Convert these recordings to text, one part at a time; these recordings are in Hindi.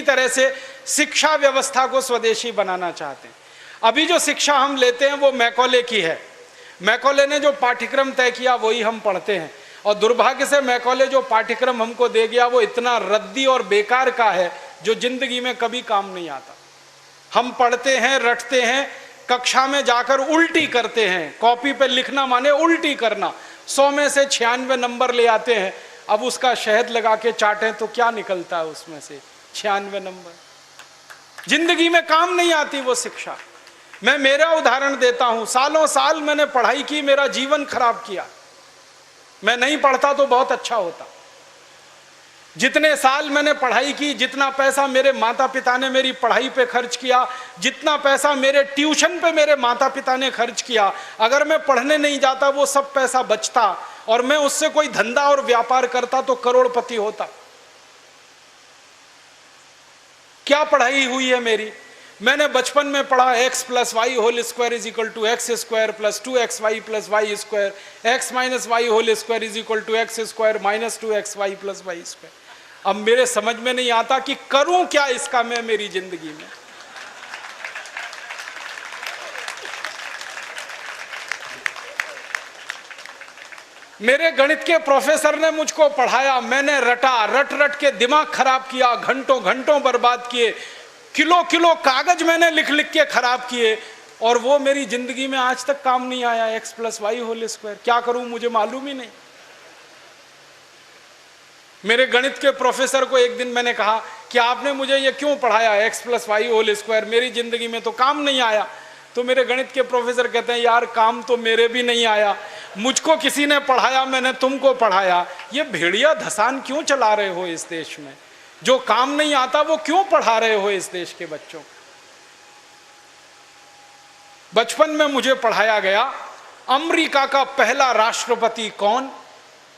तरह से शिक्षा व्यवस्था को स्वदेशी बनाना चाहते हैं। अभी जो शिक्षा हम लेते हैं वो मैकॉले की है। मैकॉले ने जो पाठ्यक्रम तय किया वही हम पढ़ते हैं, और दुर्भाग्य से मैकॉले जो पाठ्यक्रम हमको दे गया वो इतना रद्दी और बेकार का है जो जिंदगी में कभी काम नहीं आता। हम पढ़ते हैं, रटते हैं, कक्षा में जाकर उल्टी करते हैं। कॉपी पे लिखना माने उल्टी करना। 100 में से 96 नंबर ले आते हैं। अब उसका शहद लगा के चाटें तो क्या निकलता है उसमें से? 96 नंबर। जिंदगी में काम नहीं आती वो शिक्षा। मैं मेरा उदाहरण देता हूं, सालों साल मैंने पढ़ाई की, मेरा जीवन खराब किया। मैं नहीं पढ़ता तो बहुत अच्छा होता। जितने साल मैंने पढ़ाई की, जितना पैसा मेरे माता पिता ने मेरी पढ़ाई पे खर्च किया, जितना पैसा मेरे ट्यूशन पे मेरे माता पिता ने खर्च किया, अगर मैं पढ़ने नहीं जाता वो सब पैसा बचता और मैं उससे कोई धंधा और व्यापार करता तो करोड़पति होता। क्या पढ़ाई हुई है मेरी? मैंने बचपन में पढ़ा x + y whole square is equal to x square plus 2xy plus y square, x minus y whole square is equal to x square minus 2xy plus y square. अब मेरे समझ में नहीं आता कि करूं क्या इसका मैं मेरी जिंदगी में। मेरे गणित के प्रोफेसर ने मुझको पढ़ाया, मैंने रटा, रट रट के दिमाग खराब किया, घंटों घंटों बर्बाद किए, किलो किलो कागज मैंने लिख लिख के खराब किए, और वो मेरी जिंदगी में आज तक काम नहीं आया। x + y होल स्क्वायर क्या करूं मुझे मालूम ही नहीं। मेरे गणित के प्रोफेसर को एक दिन मैंने कहा कि आपने मुझे ये क्यों पढ़ाया x + y होल स्क्वायर, मेरी जिंदगी में तो काम नहीं आया। तो मेरे गणित के प्रोफेसर कहते हैं, यार काम तो मेरे भी नहीं आया, मुझको किसी ने पढ़ाया, मैंने तुमको पढ़ाया। ये भेड़िया धसान क्यों चला रहे हो इस देश में? जो काम नहीं आता वो क्यों पढ़ा रहे हो इस देश के बच्चों? बचपन में मुझे पढ़ाया गया अमेरिका का पहला राष्ट्रपति कौन,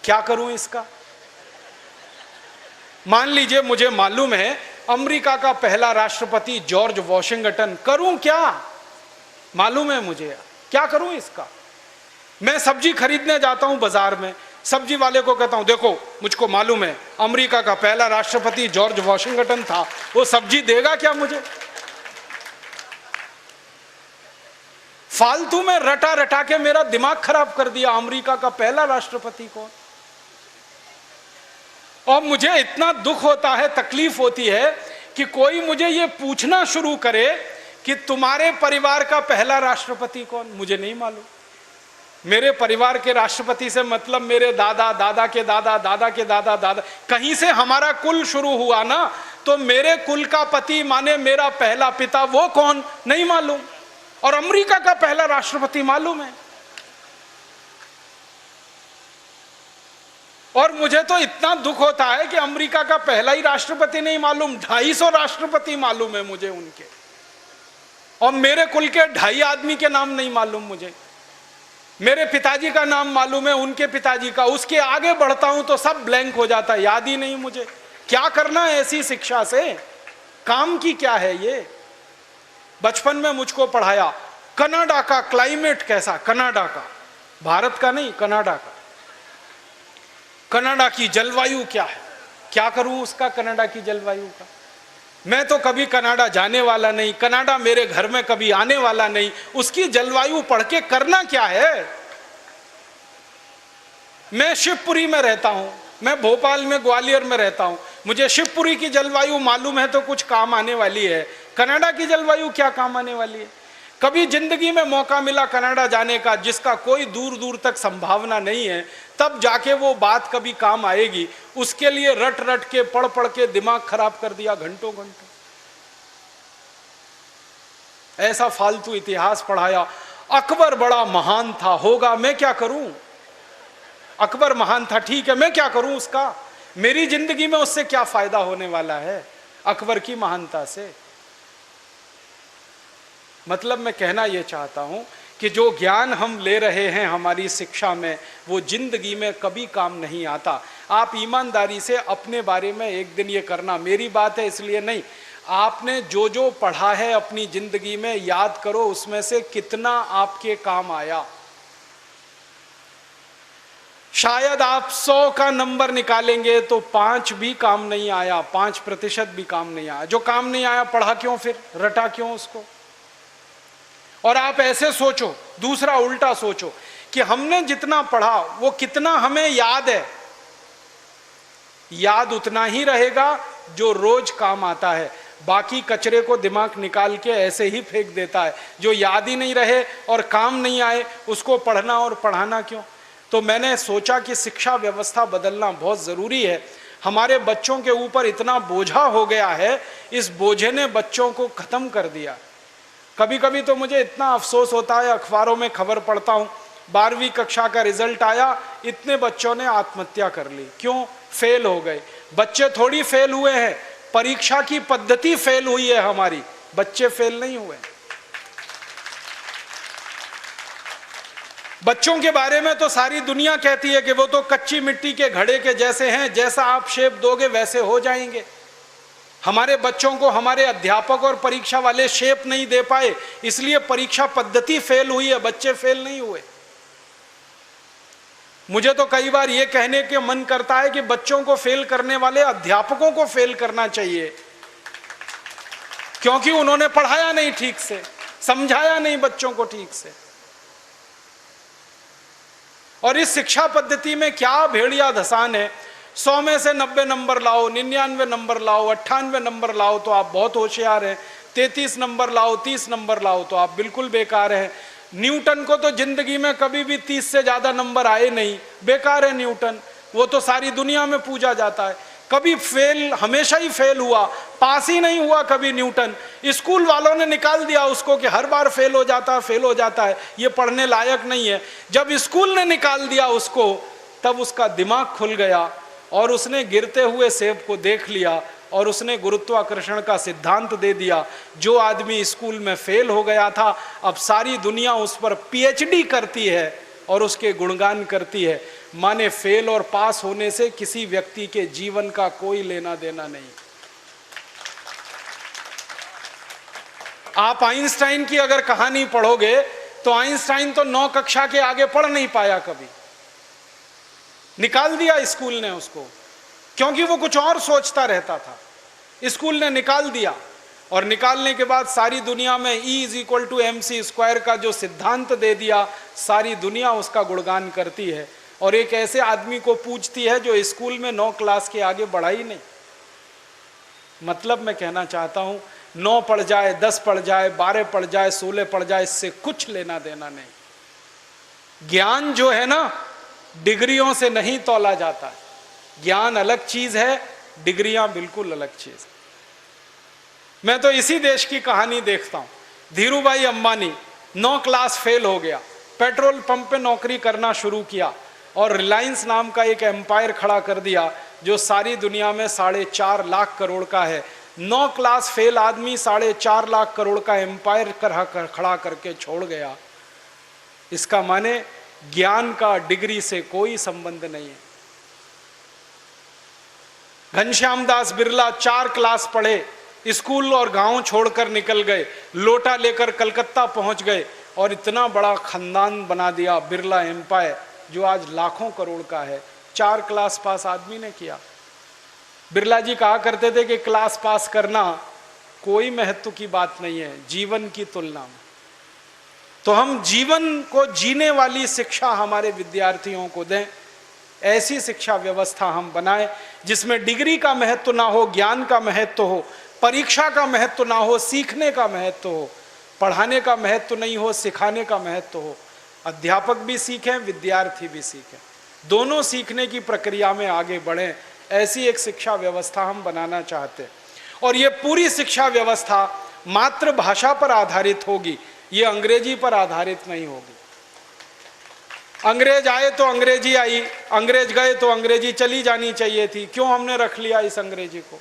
क्या करूं इसका? मान लीजिए मुझे मालूम है अमेरिका का पहला राष्ट्रपति जॉर्ज वॉशिंगटन, करूं क्या? मालूम है मुझे, क्या करूं इसका? मैं सब्जी खरीदने जाता हूं बाजार में, सब्जी वाले को कहता हूं देखो मुझको मालूम है अमेरिका का पहला राष्ट्रपति जॉर्ज वॉशिंगटन था, वो सब्जी देगा क्या मुझे? फालतू में रटा रटा के मेरा दिमाग खराब कर दिया। अमेरिका का पहला राष्ट्रपति कौन? और मुझे इतना दुख होता है, तकलीफ होती है कि कोई मुझे ये पूछना शुरू करे कि तुम्हारे परिवार का पहला राष्ट्रपति कौन? मुझे नहीं मालूम। मेरे परिवार के राष्ट्रपति से मतलब मेरे दादा, दादा के दादा, दादा के दादा, दादा, कहीं से हमारा कुल शुरू हुआ ना, तो मेरे कुल का पति माने मेरा पहला पिता, वो कौन नहीं मालूम। और अमेरिका का पहला राष्ट्रपति मालूम है। और मुझे तो इतना दुख होता है कि अमेरिका का पहला ही राष्ट्रपति नहीं मालूम, 250 राष्ट्रपति मालूम है मुझे उनके, और मेरे कुल के 2.5 आदमी के नाम नहीं मालूम मुझे। मेरे पिताजी का नाम मालूम है, उनके पिताजी का, उसके आगे बढ़ता हूं तो सब ब्लैंक हो जाता है, याद ही नहीं मुझे। क्या करना है ऐसी शिक्षा से? काम की क्या है ये? बचपन में मुझको पढ़ाया कनाडा का क्लाइमेट कैसा, कनाडा का, भारत का नहीं, कनाडा का। कनाडा की जलवायु क्या है, क्या करूं उसका कनाडा की जलवायु का? मैं तो कभी कनाडा जाने वाला नहीं, कनाडा मेरे घर में कभी आने वाला नहीं, उसकी जलवायु पढ़ के करना क्या है? मैं शिवपुरी में रहता हूं, मैं भोपाल में, ग्वालियर में रहता हूं, मुझे शिवपुरी की जलवायु मालूम है तो कुछ काम आने वाली है, कनाडा की जलवायु क्या काम आने वाली है? कभी जिंदगी में मौका मिला कनाडा जाने का, जिसका कोई दूर दूर तक संभावना नहीं है, तब जाके वो बात कभी काम आएगी। उसके लिए रट रट के, पढ़ पढ़ के दिमाग खराब कर दिया घंटों घंटों। ऐसा फालतू इतिहास पढ़ाया। अकबर बड़ा महान था, होगा, मैं क्या करूं? अकबर महान था, ठीक है, मैं क्या करूं उसका? मेरी जिंदगी में उससे क्या फायदा होने वाला है अकबर की महानता से? मतलब मैं कहना यह चाहता हूं कि जो ज्ञान हम ले रहे हैं हमारी शिक्षा में, वो जिंदगी में कभी काम नहीं आता। आप ईमानदारी से अपने बारे में एक दिन ये करना, मेरी बात है इसलिए नहीं, आपने जो जो पढ़ा है अपनी जिंदगी में याद करो, उसमें से कितना आपके काम आया। शायद आप 100 का नंबर निकालेंगे तो 5 भी काम नहीं आया, 5% भी काम नहीं आया। जो काम नहीं आया पढ़ा क्यों, फिर रटा क्यों उसको? और आप ऐसे सोचो, दूसरा उल्टा सोचो कि हमने जितना पढ़ा वो कितना हमें याद है। याद उतना ही रहेगा जो रोज काम आता है, बाकी कचरे को दिमाग निकाल के ऐसे ही फेंक देता है। जो याद ही नहीं रहे और काम नहीं आए उसको पढ़ना और पढ़ाना क्यों? तो मैंने सोचा कि शिक्षा व्यवस्था बदलना बहुत ज़रूरी है। हमारे बच्चों के ऊपर इतना बोझा हो गया है, इस बोझे ने बच्चों को ख़त्म कर दिया। कभी कभी तो मुझे इतना अफसोस होता है, अखबारों में खबर पढ़ता हूँ 12वीं कक्षा का रिजल्ट आया, इतने बच्चों ने आत्महत्या कर ली। क्यों? फेल हो गए। बच्चे थोड़ी फेल हुए हैं, परीक्षा की पद्धति फेल हुई है हमारी, बच्चे फेल नहीं हुए। बच्चों के बारे में तो सारी दुनिया कहती है कि वो तो कच्ची मिट्टी के घड़े के जैसे हैं, जैसा आप शेप दोगे वैसे हो जाएंगे। हमारे बच्चों को हमारे अध्यापक और परीक्षा वाले शेप नहीं दे पाए, इसलिए परीक्षा पद्धति फेल हुई है, बच्चे फेल नहीं हुए। मुझे तो कई बार यह कहने के मन करता है कि बच्चों को फेल करने वाले अध्यापकों को फेल करना चाहिए, क्योंकि उन्होंने पढ़ाया नहीं ठीक से, समझाया नहीं बच्चों को ठीक से। और इस शिक्षा पद्धति में क्या भेड़िया धसान है। 100 में से 90 नंबर लाओ, 99 नंबर लाओ, 98 नंबर लाओ तो आप बहुत होशियार हैं, 33 नंबर लाओ, 30 नंबर लाओ तो आप बिल्कुल बेकार हैं। न्यूटन को तो जिंदगी में कभी भी 30 से ज्यादा नंबर आए नहीं, बेकार है न्यूटन, वो तो सारी दुनिया में पूजा जाता है। कभी फेल, हमेशा ही फेल हुआ, पास ही नहीं हुआ कभी न्यूटन। स्कूल वालों ने निकाल दिया उसको कि हर बार फेल हो जाता है, ये पढ़ने लायक नहीं है। जब स्कूल ने निकाल दिया उसको, तब उसका दिमाग खुल गया और उसने गिरते हुए सेब को देख लिया और उसने गुरुत्वाकर्षण का सिद्धांत दे दिया। जो आदमी स्कूल में फेल हो गया था, अब सारी दुनिया उस पर पीएचडी करती है और उसके गुणगान करती है। माने फेल और पास होने से किसी व्यक्ति के जीवन का कोई लेना देना नहीं। आप आइंस्टाइन की अगर कहानी पढ़ोगे तो आइंस्टाइन तो 9 कक्षा के आगे पढ़ नहीं पाया कभी, निकाल दिया स्कूल ने उसको, क्योंकि वो कुछ और सोचता रहता था। स्कूल ने निकाल दिया और निकालने के बाद सारी दुनिया में E = mc² का जो सिद्धांत दे दिया, सारी दुनिया उसका गुणगान करती है और एक ऐसे आदमी को पूछती है जो स्कूल में 9 क्लास के आगे बढ़ा ही नहीं। मतलब मैं कहना चाहता हूं, 9 पढ़ जाए, 10 पढ़ जाए, 12 पढ़ जाए, 16 पढ़ जाए, इससे कुछ लेना देना नहीं। ज्ञान जो है ना, डिग्रियों से नहीं तौला जाता है। ज्ञान अलग चीज है, डिग्रियां बिल्कुल अलग चीज। मैं तो इसी देश की कहानी देखता हूं। धीरूभाई अंबानी 9 क्लास फेल हो गया, पेट्रोल पंप पे नौकरी करना शुरू किया और रिलायंस नाम का एक एम्पायर खड़ा कर दिया जो सारी दुनिया में 4.5 लाख करोड़ का है। 9 क्लास फेल आदमी 4.5 लाख करोड़ का एम्पायर खड़ा करके छोड़ गया। इसका माने ज्ञान का डिग्री से कोई संबंध नहीं है। घनश्याम दास बिरला 4 क्लास पढ़े, स्कूल और गांव छोड़कर निकल गए, लोटा लेकर कलकत्ता पहुंच गए और इतना बड़ा खानदान बना दिया, बिरला एम्पायर, जो आज लाखों करोड़ का है। 4 क्लास पास आदमी ने किया। बिरला जी कहा करते थे कि क्लास पास करना कोई महत्व की बात नहीं है जीवन की तुलना में। तो हम जीवन को जीने वाली शिक्षा हमारे विद्यार्थियों को दें, ऐसी शिक्षा व्यवस्था हम बनाएं जिसमें डिग्री का महत्व ना हो, ज्ञान का महत्व हो, परीक्षा का महत्व ना हो, सीखने का महत्व हो, पढ़ाने का महत्व नहीं हो, सिखाने का महत्व हो। अध्यापक भी सीखें, विद्यार्थी भी सीखें, दोनों सीखने की प्रक्रिया में आगे बढ़ें। ऐसी एक शिक्षा व्यवस्था हम बनाना चाहते हैं और ये पूरी शिक्षा व्यवस्था मातृभाषा पर आधारित होगी, ये अंग्रेजी पर आधारित नहीं होगी। अंग्रेज आए तो अंग्रेजी आई, अंग्रेज गए तो अंग्रेजी चली जानी चाहिए थी। क्यों हमने रख लिया इस अंग्रेजी को?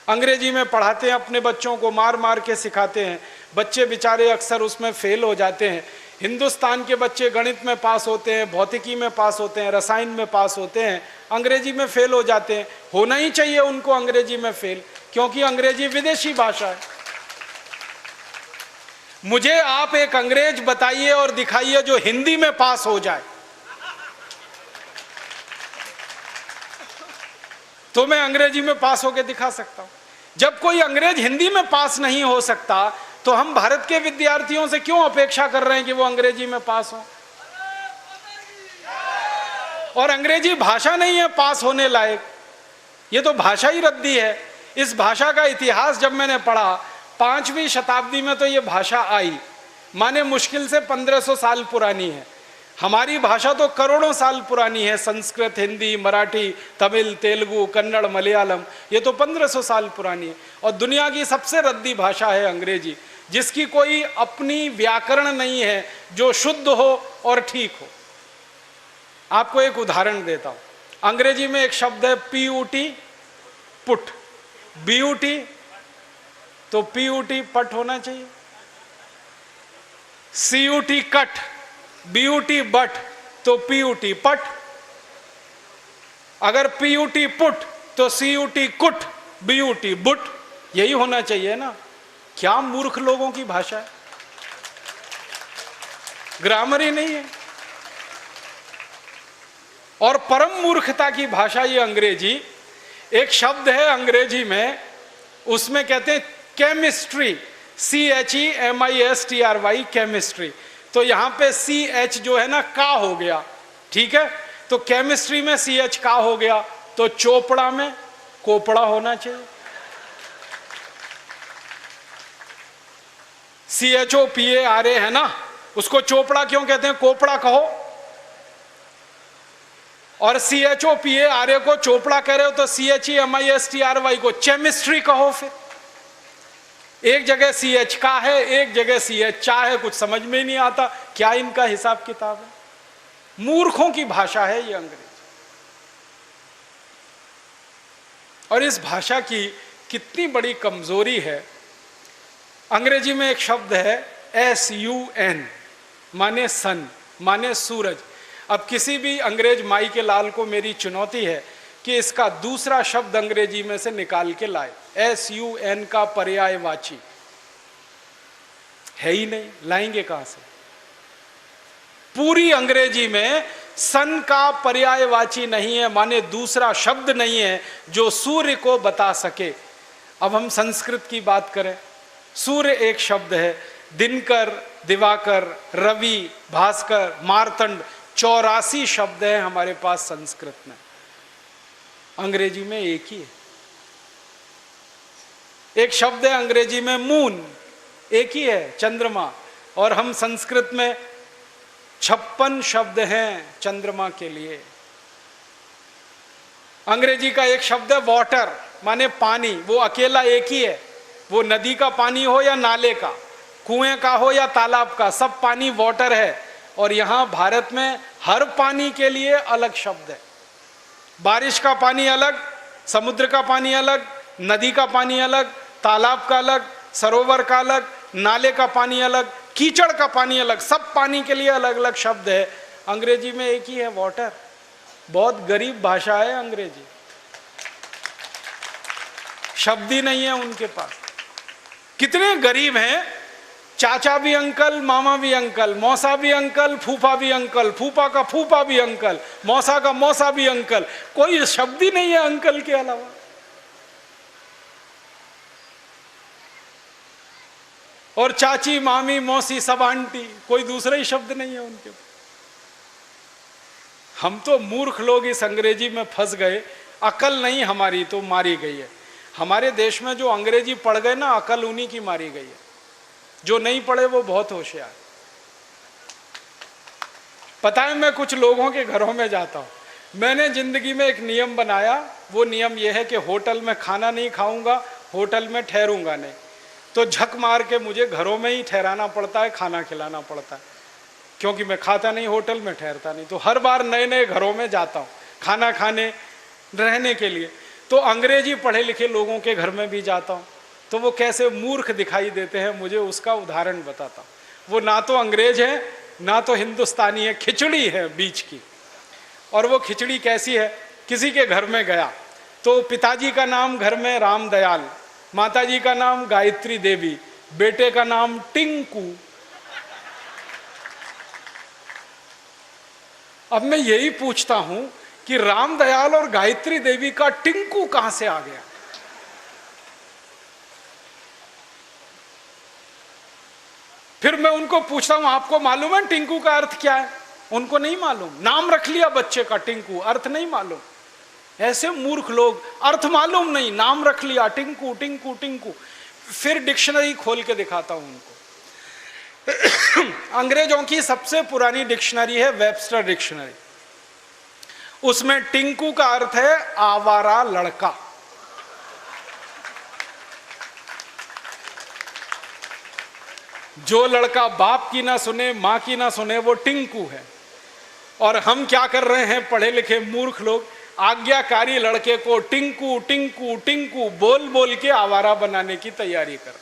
अंग्रेजी में पढ़ाते हैं अपने बच्चों को, मार मार के सिखाते हैं, बच्चे बेचारे अक्सर उसमें फेल हो जाते हैं। हिंदुस्तान के बच्चे गणित में पास होते हैं, भौतिकी में पास होते हैं, रसायन में पास होते हैं, अंग्रेजी में फेल हो जाते हैं। होना ही चाहिए उनको अंग्रेजी में फेल, क्योंकि अंग्रेजी विदेशी भाषा है। मुझे आप एक अंग्रेज बताइए और दिखाइए जो हिंदी में पास हो जाए। तो मैं अंग्रेजी में पास होकर दिखा सकता हूं। जब कोई अंग्रेज हिंदी में पास नहीं हो सकता तो हम भारत के विद्यार्थियों से क्यों अपेक्षा कर रहे हैं कि वो अंग्रेजी में पास हो? और अंग्रेजी भाषा नहीं है पास होने लायक, ये तो भाषा ही रद्दी है। इस भाषा का इतिहास जब मैंने पढ़ा, 5वीं शताब्दी में तो ये भाषा आई, माने मुश्किल से 1500 साल पुरानी है। हमारी भाषा तो करोड़ों साल पुरानी है, संस्कृत, हिंदी, मराठी, तमिल, तेलुगु, कन्नड़, मलयालम, ये तो 1500 साल पुरानी है। और दुनिया की सबसे रद्दी भाषा है अंग्रेजी, जिसकी कोई अपनी व्याकरण नहीं है जो शुद्ध हो और ठीक हो। आपको एक उदाहरण देता हूं। अंग्रेजी में एक शब्द है PUT, पुट, BUT, तो PUT पट होना चाहिए। CUT कट, BUT बट, तो PUT पट। अगर PUT पुट तो CUT कुट, BUT बुट, यही होना चाहिए ना। क्या मूर्ख लोगों की भाषा है, ग्रामर ही नहीं है। और परम मूर्खता की भाषा ये अंग्रेजी। एक शब्द है अंग्रेजी में, उसमें कहते हैं केमिस्ट्री, CHEMISTRY, केमिस्ट्री। तो यहां पे CH जो है ना का हो गया, ठीक है, तो केमिस्ट्री में CH का हो गया, तो चोपड़ा में कोपड़ा होना चाहिए। CHOPARA है ना, उसको चोपड़ा क्यों कहते हैं, कोपड़ा कहो। और CHOPARA को चोपड़ा कह रहे हो तो CHEMISTRY को चेमिस्ट्री कहो। फिर एक जगह CH का है, एक जगह CH चा है, कुछ समझ में ही नहीं आता क्या इनका हिसाब किताब है। मूर्खों की भाषा है ये अंग्रेजी। और इस भाषा की कितनी बड़ी कमजोरी है। अंग्रेजी में एक शब्द है SUN, माने सन, माने सूरज। अब किसी भी अंग्रेज माई के लाल को मेरी चुनौती है कि इसका दूसरा शब्द अंग्रेजी में से निकाल के लाए। SUN का पर्यायवाची है ही नहीं, लाएंगे कहां से? पूरी अंग्रेजी में सन का पर्यायवाची नहीं है, माने दूसरा शब्द नहीं है जो सूर्य को बता सके। अब हम संस्कृत की बात करें, सूर्य एक शब्द है, दिनकर, दिवाकर, रवि, भास्कर, मार्तंड, 84 शब्द हैं हमारे पास संस्कृत में। अंग्रेजी में एक ही है। एक शब्द है अंग्रेजी में मून, एक ही है, चंद्रमा। और हम संस्कृत में 56 शब्द हैं चंद्रमा के लिए। अंग्रेजी का एक शब्द है वाटर, माने पानी, वो अकेला एक ही है। वो नदी का पानी हो या नाले का, कुएं का हो या तालाब का, सब पानी वाटर है। और यहां भारत में हर पानी के लिए अलग शब्द है। बारिश का पानी अलग, समुद्र का पानी अलग, नदी का पानी अलग, तालाब का अलग, सरोवर का अलग, नाले का पानी अलग, कीचड़ का पानी अलग, सब पानी के लिए अलग अलग शब्द है। अंग्रेजी में एक ही है, वाटर। बहुत गरीब भाषा है अंग्रेजी, शब्द ही नहीं है उनके पास। कितने गरीब हैं, चाचा भी अंकल, मामा भी अंकल, मौसा भी अंकल, फूफा भी अंकल, फूफा का फूफा भी अंकल, मौसा का मौसा भी अंकल, कोई शब्द ही नहीं है अंकल के अलावा। और चाची, मामी, मौसी, सब आंटी, कोई दूसरा ही शब्द नहीं है उनके। हम तो मूर्ख लोग इस अंग्रेजी में फंस गए। अकल नहीं हमारी तो मारी गई है। हमारे देश में जो अंग्रेजी पढ़ गए ना, अकल उन्हीं की मारी गई है। जो नहीं पढ़े वो बहुत होशियार। पता है, मैं कुछ लोगों के घरों में जाता हूं, मैंने जिंदगी में एक नियम बनाया। वो नियम यह है कि होटल में खाना नहीं खाऊंगा, होटल में ठहरूंगा नहीं। तो झक मार के मुझे घरों में ही ठहराना पड़ता है, खाना खिलाना पड़ता है, क्योंकि मैं खाता नहीं, होटल में ठहरता नहीं। तो हर बार नए नए घरों में जाता हूँ खाना खाने, रहने के लिए। तो अंग्रेजी पढ़े लिखे लोगों के घर में भी जाता हूँ, तो वो कैसे मूर्ख दिखाई देते हैं मुझे उसका उदाहरण बताता हूँ। वो ना तो अंग्रेज है ना तो हिंदुस्तानी है, खिचड़ी है बीच की। और वो खिचड़ी कैसी है, किसी के घर में गया तो पिताजी का नाम घर में रामदयाल, माताजी का नाम गायत्री देवी, बेटे का नाम टिंकू। अब मैं यही पूछता हूं, कि रामदयाल और गायत्री देवी का टिंकू कहां से आ गया। फिर मैं उनको पूछता हूं आपको मालूम है टिंकू का अर्थ क्या है? उनको नहीं मालूम। नाम रख लिया बच्चे का टिंकू, अर्थ नहीं मालूम। ऐसे मूर्ख लोग, अर्थ मालूम नहीं, नाम रख लिया टिंकू टिंकू टिंकू। फिर डिक्शनरी खोल के दिखाता हूं उनको। अंग्रेजों की सबसे पुरानी डिक्शनरी है वेबस्टर डिक्शनरी। उसमें टिंकू का अर्थ है आवारा लड़का। जो लड़का बाप की ना सुने, मां की ना सुने, वो टिंकू है। और हम क्या कर रहे हैं पढ़े लिखे मूर्ख लोग, आज्ञाकारी लड़के को टिंकू टिंकू टिंकू बोल बोल के आवारा बनाने की तैयारी कर।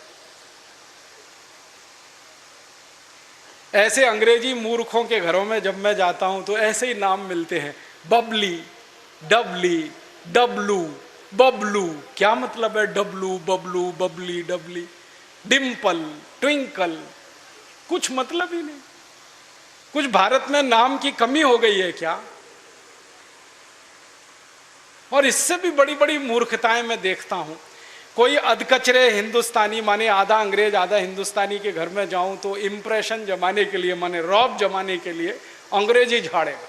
ऐसे अंग्रेजी मूर्खों के घरों में जब मैं जाता हूं तो ऐसे ही नाम मिलते हैं, बबली, डबली, डब्लू, बबलू। क्या मतलब है डब्लू, बबलू, बबली, डबली? डिम्पल, ट्विंकल, कुछ मतलब ही नहीं। कुछ भारत में नाम की कमी हो गई है क्या? और इससे भी बड़ी बड़ी मूर्खताएं मैं देखता हूं। कोई अधकचरे हिंदुस्तानी, माने आधा अंग्रेज आधा हिंदुस्तानी के घर में जाऊं तो इंप्रेशन जमाने के लिए, माने रौब जमाने के लिए अंग्रेजी झाड़ेगा।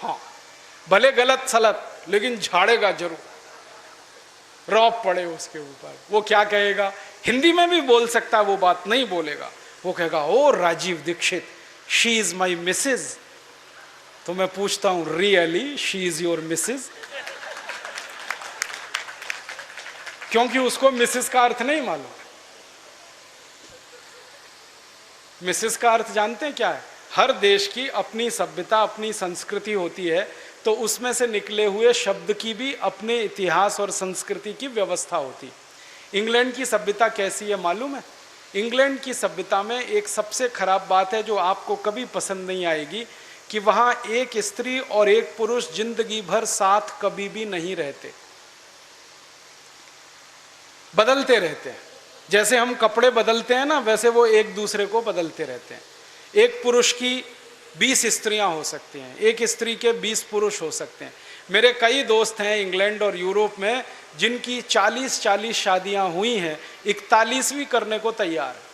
हाँ, भले गलत सलत, लेकिन झाड़ेगा जरूर, रौब पड़े उसके ऊपर। वो क्या कहेगा? हिंदी में भी बोल सकता है, वो बात नहीं बोलेगा। वो कहेगा oh Rajiv Dikshit, she is my Mrs. तो मैं पूछता हूं really she is your Mrs? क्योंकि उसको मिसेस का अर्थ नहीं मालूम। मिसेस का अर्थ जानते हैं क्या है? हर देश की अपनी सभ्यता, अपनी संस्कृति होती है, तो उसमें से निकले हुए शब्द की भी अपने इतिहास और संस्कृति की व्यवस्था होती है। इंग्लैंड की सभ्यता कैसी है मालूम है? इंग्लैंड की सभ्यता में एक सबसे खराब बात है जो आपको कभी पसंद नहीं आएगी, कि वहां एक स्त्री और एक पुरुष जिंदगी भर साथ कभी भी नहीं रहते, बदलते रहते हैं। जैसे हम कपड़े बदलते हैं ना, वैसे वो एक दूसरे को बदलते रहते हैं। एक पुरुष की 20 स्त्रियां हो सकती हैं, एक स्त्री के 20 पुरुष हो सकते हैं। मेरे कई दोस्त हैं इंग्लैंड और यूरोप में जिनकी 40-40 शादियां हुई हैं, 41वीं करने को तैयार है।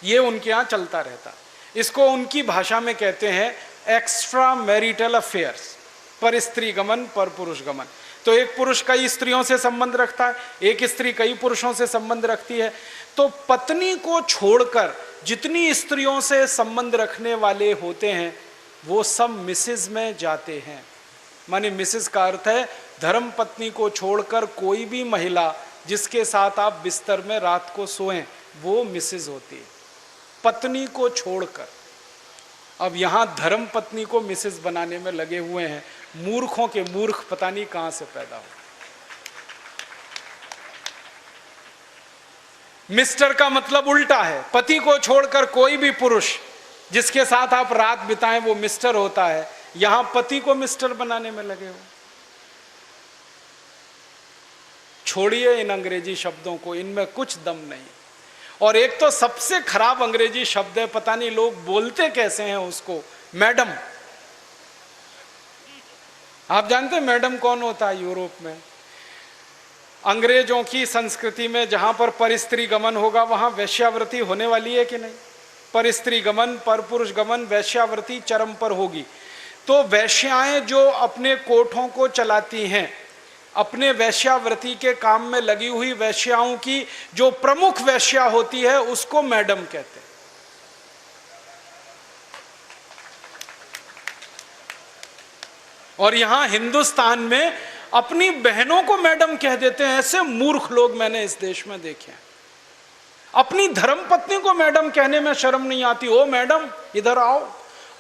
ये उनके यहां चलता रहता। इसको उनकी भाषा में कहते हैं एक्स्ट्रा मैरिटल अफेयर्स, पर स्त्री गमन पर पुरुष गमन। तो एक पुरुष कई स्त्रियों से संबंध रखता है, एक स्त्री कई पुरुषों से संबंध रखती है। तो पत्नी को छोड़कर जितनी स्त्रियों से संबंध रखने वाले होते हैं वो सब मिसेज में जाते हैं। माने मिसेज का अर्थ है धर्म पत्नी को छोड़कर कोई भी महिला जिसके साथ आप बिस्तर में रात को सोएं, वो मिसेज होती है, पत्नी को छोड़कर। अब यहां धर्म पत्नी को मिसेज बनाने में लगे हुए हैं। मूर्खों के मूर्ख पता नहीं कहां से पैदा हो। मिस्टर का मतलब उल्टा है, पति को छोड़कर कोई भी पुरुष जिसके साथ आप रात बिताएं वो मिस्टर होता है। यहां पति को मिस्टर बनाने में लगे हो। छोड़िए इन अंग्रेजी शब्दों को, इनमें कुछ दम नहीं। और एक तो सबसे खराब अंग्रेजी शब्द है, पता नहीं लोग बोलते कैसे हैं उसको, मैडम। आप जानते हैं मैडम कौन होता है यूरोप में? अंग्रेजों की संस्कृति में जहां पर परस्त्री गमन होगा वहां वैश्यावृत्ति होने वाली है कि नहीं? परस्त्री गमन, पर पुरुष गमन, वैश्यावृत्ति चरम पर होगी। तो वैश्याएं जो अपने कोठों को चलाती हैं, अपने वैश्यावृत्ति के काम में लगी हुई वैश्याओं की जो प्रमुख वैश्या होती है उसको मैडम कहते हैं। और यहां हिंदुस्तान में अपनी बहनों को मैडम कह देते हैं। ऐसे मूर्ख लोग मैंने इस देश में देखे हैं। अपनी धर्मपत्नी को मैडम कहने में शर्म नहीं आती, ओ मैडम इधर आओ।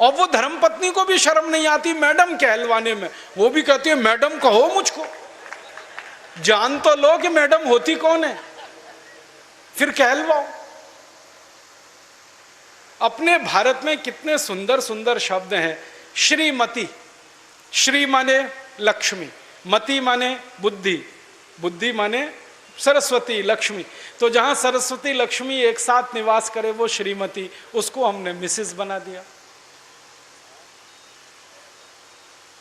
और वो धर्मपत्नी को भी शर्म नहीं आती मैडम कहलवाने में, वो भी कहती है मैडम कहो मुझको। जान तो लो कि मैडम होती कौन है, फिर कहलवाओ। अपने भारत में कितने सुंदर सुंदर शब्द हैं। श्रीमती, श्री माने लक्ष्मी, मति माने बुद्धि, बुद्धि माने सरस्वती, लक्ष्मी। तो जहां सरस्वती लक्ष्मी एक साथ निवास करे वो श्रीमती, उसको हमने मिसेस बना दिया।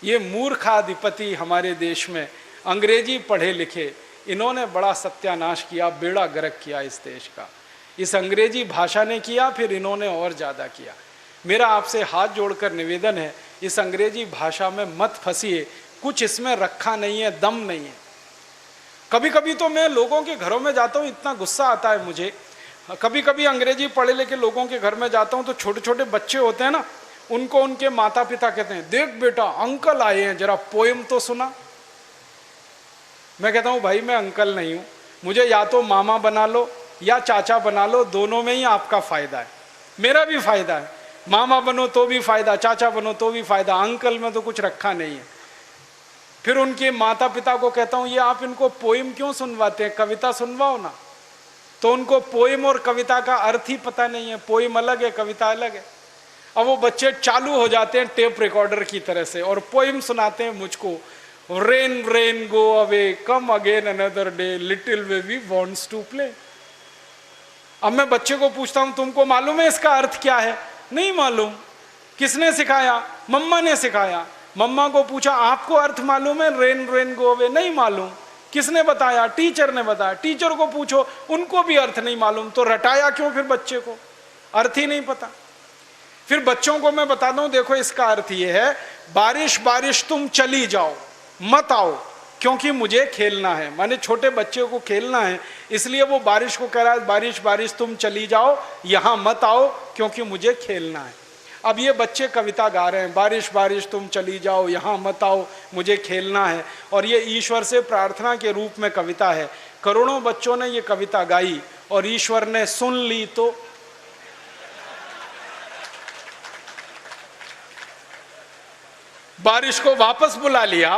ये मूर्खाधिपति हमारे देश में अंग्रेजी पढ़े लिखे, इन्होंने बड़ा सत्यानाश किया, बेड़ा गर्क किया इस देश का। इस अंग्रेजी भाषा ने किया, फिर इन्होंने और ज़्यादा किया। मेरा आपसे हाथ जोड़कर निवेदन है, इस अंग्रेजी भाषा में मत फंसिए, कुछ इसमें रखा नहीं है, दम नहीं है। कभी कभी तो मैं लोगों के घरों में जाता हूँ, इतना गुस्सा आता है मुझे। कभी कभी अंग्रेजी पढ़े लिखे लोगों के घर में जाता हूँ तो छोटे छोटे बच्चे होते हैं ना, उनको उनके माता पिता कहते हैं, देख बेटा अंकल आए हैं, जरा पोएम तो सुना। मैं कहता हूँ भाई मैं अंकल नहीं हूँ, मुझे या तो मामा बना लो या चाचा बना लो, दोनों में ही आपका फायदा है, मेरा भी फायदा है। मामा बनो तो भी फायदा, चाचा बनो तो भी फायदा, अंकल में तो कुछ रखा नहीं है। फिर उनके माता पिता को कहता हूँ, ये आप इनको पोएम क्यों सुनवाते हैं, कविता सुनवाओ ना। तो उनको पोएम और कविता का अर्थ ही पता नहीं है, पोएम अलग है, कविता अलग है। अब वो बच्चे चालू हो जाते हैं टेप रिकॉर्डर की तरह से और पोएम सुनाते हैं मुझको, rain rain go away come again another day little baby wants to play. अब मैं बच्चे को पूछता हूं, तुमको मालूम है इसका अर्थ क्या है? नहीं मालूम। किसने सिखाया? मम्मा ने सिखाया। मम्मा को पूछा, आपको अर्थ मालूम है रेन रेन गो अवे? नहीं मालूम। किसने बताया? टीचर ने बताया। टीचर को पूछो, उनको भी अर्थ नहीं मालूम। तो रटाया क्यों फिर बच्चे को? अर्थ ही नहीं पता। फिर बच्चों को मैं बताता हूं, देखो इसका अर्थ ये है, बारिश बारिश तुम चली जाओ, मत आओ क्योंकि मुझे खेलना है। माने छोटे बच्चे को खेलना है, इसलिए वो बारिश को कह रहा है, बारिश बारिश तुम चली जाओ, यहां मत आओ क्योंकि मुझे खेलना है। अब ये बच्चे कविता गा रहे हैं, बारिश बारिश तुम चली जाओ, यहां मत आओ, मुझे खेलना है, और ये ईश्वर से प्रार्थना के रूप में कविता है। करोड़ों बच्चों ने ये कविता गाई और ईश्वर ने सुन ली तो बारिश को वापस बुला लिया,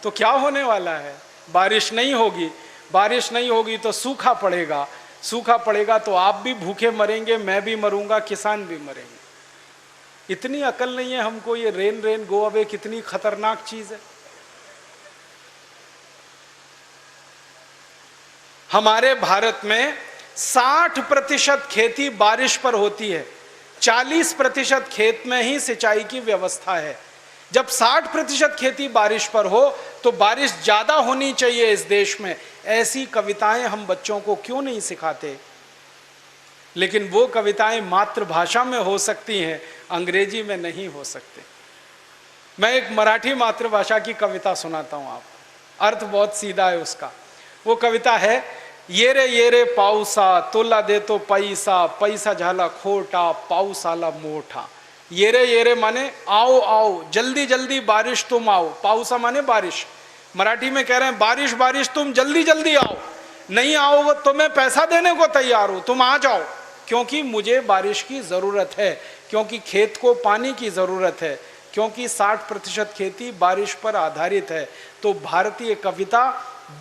तो क्या होने वाला है? बारिश नहीं होगी। बारिश नहीं होगी तो सूखा पड़ेगा, सूखा पड़ेगा तो आप भी भूखे मरेंगे, मैं भी मरूंगा, किसान भी मरेंगे। इतनी अकल नहीं है हमको, ये रेन रेन गो अवे कितनी खतरनाक चीज है। हमारे भारत में 60% खेती बारिश पर होती है, 40% खेत में ही सिंचाई की व्यवस्था है। जब 60% खेती बारिश पर हो तो बारिश ज्यादा होनी चाहिए इस देश में। ऐसी कविताएं हम बच्चों को क्यों नहीं सिखाते? लेकिन वो कविताएं मातृभाषा में हो सकती हैं, अंग्रेजी में नहीं हो सकते। मैं एक मराठी मातृभाषा की कविता सुनाता हूं आपको, अर्थ बहुत सीधा है उसका। वो कविता है, ये रे पाऊसा तुला देतो पैसा, पैसा झाला खोटा, पाऊस आला मोठा। ये रे माने आओ आओ, जल्दी जल्दी बारिश तुम आओ। पाऊसा माने बारिश। मराठी में कह रहे हैं, बारिश बारिश तुम जल्दी जल्दी आओ, नहीं आओ तो मैं पैसा देने को तैयार हूं, तुम आ जाओ, क्योंकि मुझे बारिश की जरूरत है, क्योंकि खेत को पानी की जरूरत है, क्योंकि 60% खेती बारिश पर आधारित है। तो भारतीय कविता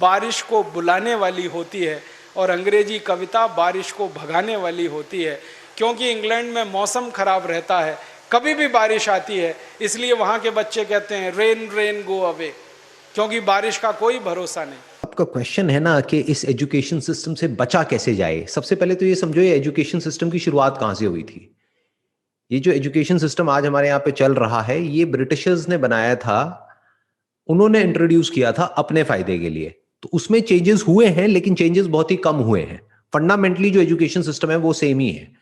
बारिश को बुलाने वाली होती है और अंग्रेजी कविता बारिश को भगाने वाली होती है। क्योंकि इंग्लैंड में मौसम खराब रहता है, कभी भी बारिश आती है, इसलिए वहां के बच्चे कहते हैं रेन रेन गो अवे, क्योंकि बारिश का कोई भरोसा नहीं। आपका क्वेश्चन है ना कि इस एजुकेशन सिस्टम से बचा कैसे जाए। सबसे पहले तो ये समझो, ये एजुकेशन सिस्टम की शुरुआत कहां से हुई थी। ये जो एजुकेशन सिस्टम आज हमारे यहाँ पे चल रहा है, ये ब्रिटिशर्स ने बनाया था, उन्होंने इंट्रोड्यूस किया था अपने फायदे के लिए। तो उसमें चेंजेस हुए हैं, लेकिन चेंजेस बहुत ही कम हुए हैं। फंडामेंटली जो एजुकेशन सिस्टम है वो सेम ही है।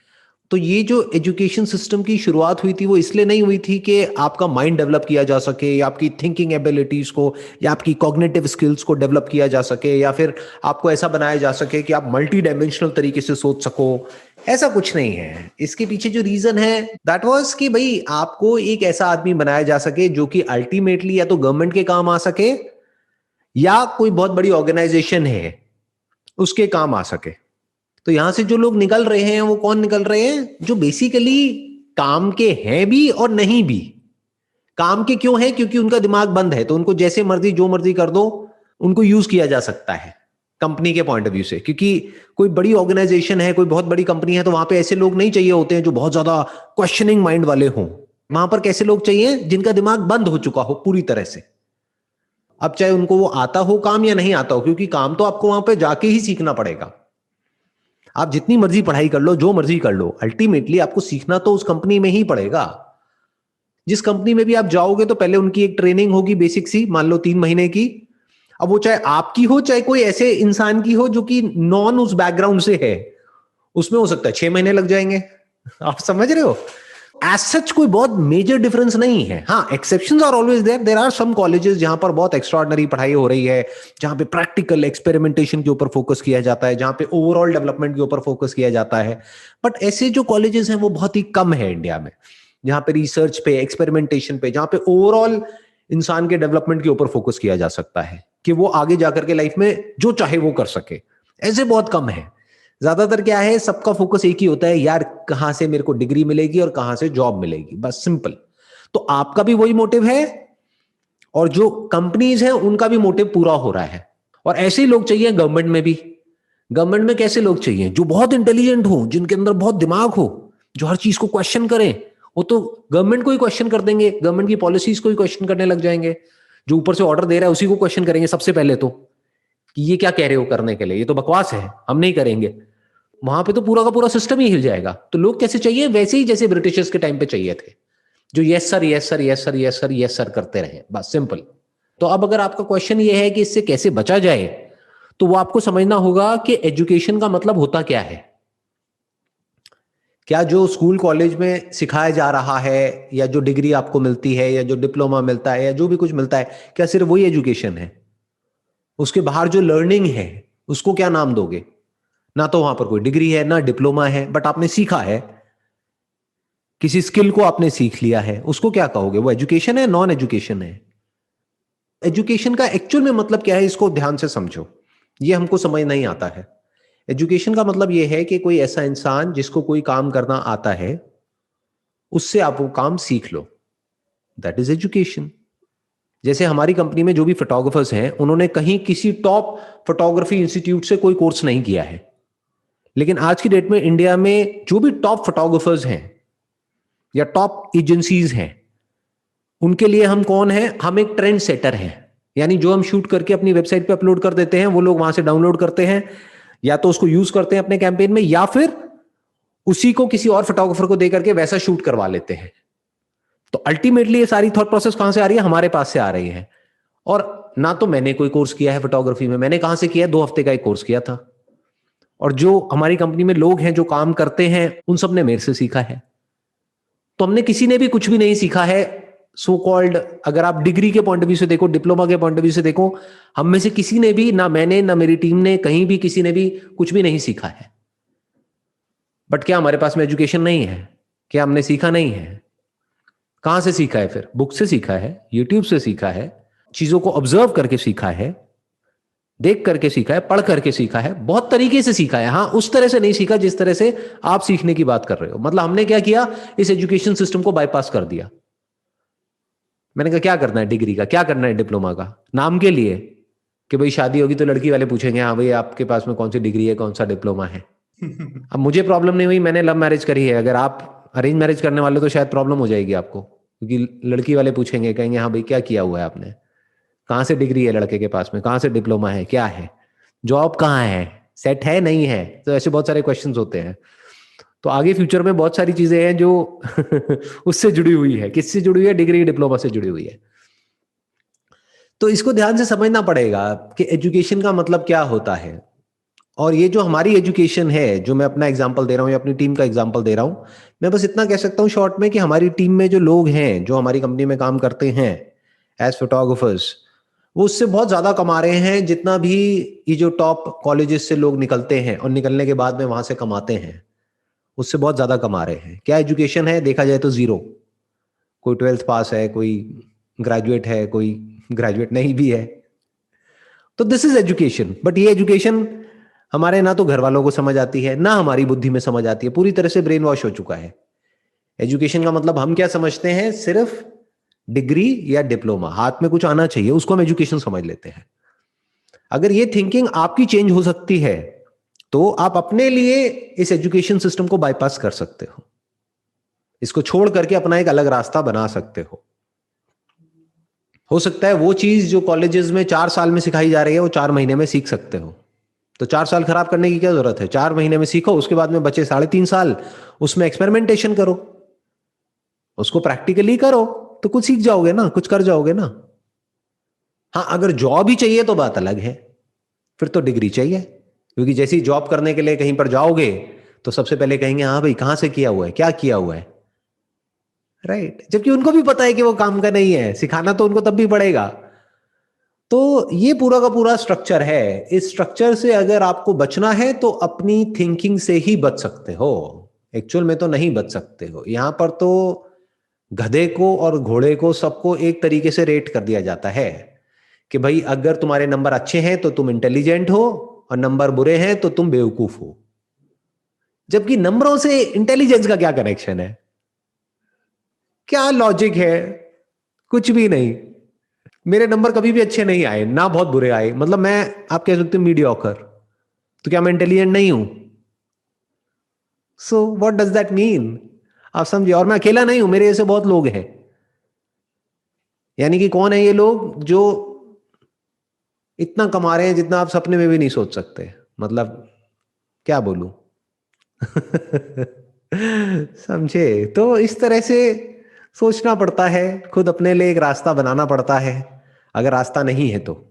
तो ये जो एजुकेशन सिस्टम की शुरुआत हुई थी वो इसलिए नहीं हुई थी कि आपका माइंड डेवलप किया जा सके, या आपकी थिंकिंग एबिलिटीज को या आपकी कॉग्निटिव स्किल्स को डेवलप किया जा सके, या फिर आपको ऐसा बनाया जा सके कि आप मल्टी डायमेंशनल तरीके से सोच सको। ऐसा कुछ नहीं है। इसके पीछे जो रीजन है दैट वाज कि भाई आपको एक ऐसा आदमी बनाया जा सके जो कि अल्टीमेटली या तो गवर्नमेंट के काम आ सके या कोई बहुत बड़ी ऑर्गेनाइजेशन है उसके काम आ सके। तो यहां से जो लोग निकल रहे हैं वो कौन निकल रहे हैं? जो बेसिकली काम के हैं भी और नहीं भी। काम के क्यों है? क्योंकि उनका दिमाग बंद है, तो उनको जैसे मर्जी जो मर्जी कर दो, उनको यूज किया जा सकता है कंपनी के पॉइंट ऑफ व्यू से। क्योंकि कोई बड़ी ऑर्गेनाइजेशन है, कोई बहुत बड़ी कंपनी है, तो वहां पे ऐसे लोग नहीं चाहिए होते हैं जो बहुत ज्यादा क्वेश्चनिंग माइंड वाले हों। वहां पर कैसे लोग चाहिए? जिनका दिमाग बंद हो चुका हो पूरी तरह से। अब चाहे उनको वो आता हो काम या नहीं आता हो, क्योंकि काम तो आपको वहां पे जाके ही सीखना पड़ेगा। आप जितनी मर्जी पढ़ाई कर लो, जो मर्जी कर लो, अल्टीमेटली आपको सीखना तो उस कंपनी में ही पड़ेगा। जिस कंपनी में भी आप जाओगे तो पहले उनकी एक ट्रेनिंग होगी बेसिक सी, मान लो 3 महीने की। अब वो चाहे आपकी हो चाहे कोई ऐसे इंसान की हो जो कि नॉन उस बैकग्राउंड से है, उसमें हो सकता है 6 महीने लग जाएंगे। आप समझ रहे हो? एज सच कोई बहुत मेजर डिफरेंस नहीं है। हाँ, exceptions are always there. There are some colleges जहां पर बहुत एक्स्ट्राऑर्डिनरी पढ़ाई हो रही है, जहां पे प्रैक्टिकल एक्सपेरिमेंटेशन के ऊपर फोकस किया जाता है, जहां पे ओवरऑल डेवलपमेंट के ऊपर फोकस किया जाता है। बट ऐसे जो कॉलेजेस हैं वो बहुत ही कम है इंडिया में, जहां पे रिसर्च पे, एक्सपेरिमेंटेशन पे, जहां पे ओवरऑल इंसान के डेवलपमेंट के ऊपर फोकस किया जा सकता है कि वो आगे जाकर के लाइफ में जो चाहे वो कर सके। ऐसे बहुत कम है। ज्यादातर क्या है, सबका फोकस एक ही होता है, यार कहां से मेरे को डिग्री मिलेगी और कहां से जॉब मिलेगी, बस सिंपल। तो आपका भी वही मोटिव है और जो कंपनीज हैं उनका भी मोटिव पूरा हो रहा है। और ऐसे ही लोग चाहिए गवर्नमेंट में भी। गवर्नमेंट में कैसे लोग चाहिए? जो बहुत इंटेलिजेंट हो, जिनके अंदर बहुत दिमाग हो, जो हर चीज को क्वेश्चन करें। वो तो गवर्नमेंट को ही क्वेश्चन कर देंगे, गवर्नमेंट की पॉलिसीज को ही क्वेश्चन करने लग जाएंगे। जो ऊपर से ऑर्डर दे रहा है उसी को क्वेश्चन करेंगे सबसे पहले तो, कि ये क्या कह रहे हो करने के लिए, ये तो बकवास है, हम नहीं करेंगे। वहां पे तो पूरा का पूरा सिस्टम ही हिल जाएगा। तो लोग कैसे चाहिए? वैसे ही जैसे ब्रिटिशर्स के टाइम पे चाहिए थे, जो yes sir yes sir yes sir yes sir yes sir करते रहे, बस सिंपल। तो अब अगर आपका क्वेश्चन ये है कि इससे कैसे बचा जाए, तो वो आपको समझना होगा कि एजुकेशन का मतलब होता क्या है। क्या जो स्कूल कॉलेज में सिखाया जा रहा है, या जो डिग्री आपको मिलती है, या जो डिप्लोमा मिलता है, या जो भी कुछ मिलता है, क्या सिर्फ वही एजुकेशन है? उसके बाहर जो लर्निंग है उसको क्या नाम दोगे? ना तो वहां पर कोई डिग्री है ना डिप्लोमा है, बट आपने सीखा है, किसी स्किल को आपने सीख लिया है, उसको क्या कहोगे? वो एजुकेशन है, नॉन एजुकेशन है? एजुकेशन का एक्चुअल में मतलब क्या है, इसको ध्यान से समझो, ये हमको समझ नहीं आता है। एजुकेशन का मतलब ये है कि कोई ऐसा इंसान जिसको कोई काम करना आता है, उससे आप वो काम सीख लो, दैट इज एजुकेशन। जैसे हमारी कंपनी में जो भी फोटोग्राफर्स हैं, उन्होंने कहीं किसी टॉप फोटोग्राफी इंस्टीट्यूट से कोई कोर्स नहीं किया है। लेकिन आज की डेट में इंडिया में जो भी टॉप फोटोग्राफर्स हैं या टॉप एजेंसीज हैं, उनके लिए हम कौन है? हम एक ट्रेंड सेटर हैं। यानी जो हम शूट करके अपनी वेबसाइट पे अपलोड कर देते हैं, वो लोग वहां से डाउनलोड करते हैं, या तो उसको यूज करते हैं अपने कैंपेन में, या फिर उसी को किसी और फोटोग्राफर को देकर के वैसा शूट करवा लेते हैं। तो अल्टीमेटली ये सारी थॉट प्रोसेस कहां से आ रही है? हमारे पास से आ रही है। और ना तो मैंने कोई कोर्स किया है फोटोग्राफी में, मैंने कहां से किया? 2 हफ्ते का एक कोर्स किया था। और जो हमारी कंपनी में लोग हैं जो काम करते हैं, उन सब ने मेरे से सीखा है। तो हमने किसी ने भी कुछ भी नहीं सीखा है। सो कॉल्ड, अगर आप डिग्री के पॉइंट ऑफ व्यू से देखो, डिप्लोमा के पॉइंट ऑफ व्यू से देखो, हम में से किसी ने भी, ना मैंने ना मेरी टीम ने, कहीं भी किसी ने भी कुछ भी नहीं सीखा है। बट क्या हमारे पास में एजुकेशन नहीं है? क्या हमने सीखा नहीं है? कहां से सीखा है? फिर बुक से सीखा है, यूट्यूब से सीखा है, चीजों को ऑब्जर्व करके सीखा है, देख करके सीखा है, पढ़ करके सीखा है, बहुत तरीके से सीखा है। हाँ, उस तरह से नहीं सीखा जिस तरह से आप सीखने की बात कर रहे हो। मतलब हमने क्या किया? इस एजुकेशन सिस्टम को बाईपास कर दिया। मैंने कहा क्या करना है डिग्री का, क्या करना है डिप्लोमा का? नाम के लिए कि भाई शादी होगी तो लड़की वाले पूछेंगे, हाँ भाई आपके पास में कौन सी डिग्री है, कौन सा डिप्लोमा है। अब मुझे प्रॉब्लम नहीं हुई, मैंने लव मैरिज करी है। अगर आप अरेंज मैरिज करने वाले तो शायद प्रॉब्लम हो जाएगी आपको, क्योंकि लड़की वाले पूछेंगे, कहेंगे हाँ भाई क्या किया हुआ है आपने, कहाँ से डिग्री है लड़के के पास में, कहाँ से डिप्लोमा है, क्या है, जॉब कहाँ है, सेट है नहीं है। तो ऐसे बहुत सारे क्वेश्चंस होते हैं। तो आगे फ्यूचर में बहुत सारी चीजें हैं जो उससे जुड़ी हुई है। किससे जुड़ी हुई है? डिग्री डिप्लोमा से जुड़ी हुई है। तो इसको ध्यान से समझना पड़ेगा कि एजुकेशन का मतलब क्या होता है। और ये जो हमारी एजुकेशन है, जो मैं अपना एग्जांपल दे रहा हूँ या अपनी टीम का एग्जांपल दे रहा हूँ, मैं बस इतना कह सकता हूँ शॉर्ट में कि हमारी टीम में जो लोग हैं, जो हमारी कंपनी में काम करते हैं एज फोटोग्राफर्स, वो उससे बहुत ज्यादा कमा रहे हैं जितना भी ये जो टॉप कॉलेजेस से लोग निकलते हैं और निकलने के बाद में वहां से कमाते हैं, उससे बहुत ज्यादा कमा रहे हैं। क्या एजुकेशन है? देखा जाए तो जीरो। कोई 12th पास है, कोई ग्रेजुएट है, कोई ग्रेजुएट नहीं भी है। तो दिस इज एजुकेशन। बट ये एजुकेशन हमारे ना तो घर वालों को समझ आती है, ना हमारी बुद्धि में समझ आती है। पूरी तरह से ब्रेन वॉश हो चुका है। एजुकेशन का मतलब हम क्या समझते हैं? सिर्फ डिग्री या डिप्लोमा, हाथ में कुछ आना चाहिए, उसको हम एजुकेशन समझ लेते हैं। अगर ये थिंकिंग आपकी चेंज हो सकती है, तो आप अपने लिए इस एजुकेशन सिस्टम को बाईपास कर सकते हो, इसको छोड़ करके अपना एक अलग रास्ता बना सकते हो सकता है वो चीज जो कॉलेजेस में 4 साल में सिखाई जा रही है, वो 4 महीने में सीख सकते हो। तो 4 साल खराब करने की क्या जरूरत है? 4 महीने में सीखो, उसके बाद में बचे 3.5 साल उसमें एक्सपेरिमेंटेशन करो। उसको प्रैक्टिकली करो तो कुछ सीख जाओगे ना, कुछ कर जाओगे ना। हाँ, अगर जॉब ही चाहिए तो बात अलग है, फिर तो डिग्री चाहिए, क्योंकि जैसे ही जॉब करने के लिए कहीं पर जाओगे तो सबसे पहले कहेंगे हाँ भाई कहां से किया हुआ है, क्या किया हुआ है, राइट। जबकि उनको भी पता है कि वो काम का नहीं है, सिखाना तो उनको तब भी पड़ेगा। तो ये पूरा का पूरा स्ट्रक्चर है। इस स्ट्रक्चर से अगर आपको बचना है तो अपनी थिंकिंग से ही बच सकते हो, एक्चुअल में तो नहीं बच सकते हो। यहां पर तो गधे को और घोड़े को सबको एक तरीके से रेट कर दिया जाता है कि भाई अगर तुम्हारे नंबर अच्छे हैं तो तुम इंटेलिजेंट हो, और नंबर बुरे हैं तो तुम बेवकूफ हो। जबकि नंबरों से इंटेलिजेंस का क्या कनेक्शन है, क्या लॉजिक है, कुछ भी नहीं। मेरे नंबर कभी भी अच्छे नहीं आए, ना बहुत बुरे आए, मतलब मैं, आप कह सकते हो मीडियोकर, तो क्या मैं इंटेलिजेंट नहीं हूं? So what does that mean, आप समझिए। और मैं अकेला नहीं हूं, मेरे जैसे बहुत लोग हैं। यानी कि कौन है ये लोग जो इतना कमा रहे हैं जितना आप सपने में भी नहीं सोच सकते, मतलब क्या बोलूं। समझे? तो इस तरह से सोचना पड़ता है, खुद अपने लिए एक रास्ता बनाना पड़ता है, अगर रास्ता नहीं है तो।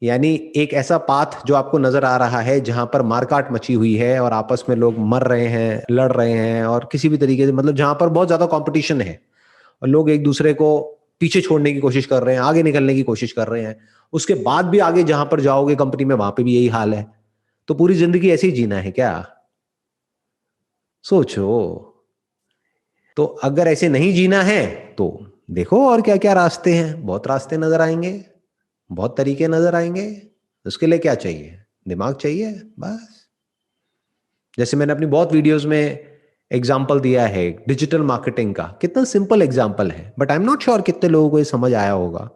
यानी एक ऐसा पाथ जो आपको नजर आ रहा है जहां पर मारकाट मची हुई है और आपस में लोग मर रहे हैं, लड़ रहे हैं, और किसी भी तरीके से, मतलब जहां पर बहुत ज्यादा कंपटीशन है और लोग एक दूसरे को पीछे छोड़ने की कोशिश कर रहे हैं, आगे निकलने की कोशिश कर रहे हैं। उसके बाद भी आगे जहां पर जाओगे कंपनी में, वहां पे भी यही हाल है। तो पूरी जिंदगी ऐसे ही जीना है क्या? सोचो। तो अगर ऐसे नहीं जीना है तो देखो और क्या क्या रास्ते हैं। बहुत रास्ते नजर आएंगे, बहुत तरीके नजर आएंगे। उसके लिए क्या चाहिए? दिमाग चाहिए, बस। जैसे मैंने अपनी बहुत वीडियोस में एग्जाम्पल दिया है डिजिटल मार्केटिंग का, कितना सिंपल एग्जाम्पल है, but I am not sure कितने लोगों को ये समझ आया होगा।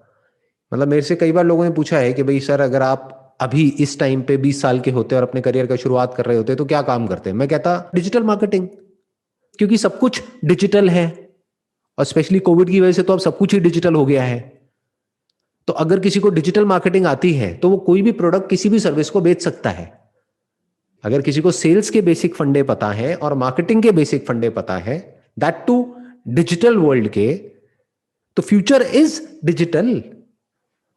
मतलब मेरे से कई बार लोगों ने पूछा है कि भाई सर, अगर आप अभी इस टाइम पे 20 साल के होते और अपने करियर का शुरुआत कर रहे होते तो क्या काम करते? मैं कहता डिजिटल मार्केटिंग, क्योंकि सब कुछ डिजिटल है, और स्पेशली कोविड की वजह से तो अब सब कुछ ही डिजिटल हो गया है। तो अगर किसी को डिजिटल मार्केटिंग आती है तो वो कोई भी प्रोडक्ट, किसी भी सर्विस को बेच सकता है। अगर किसी को सेल्स के बेसिक फंडे पता है और मार्केटिंग के बेसिक फंडे पता है, दैट टू डिजिटल वर्ल्ड के, तो फ्यूचर इज डिजिटल।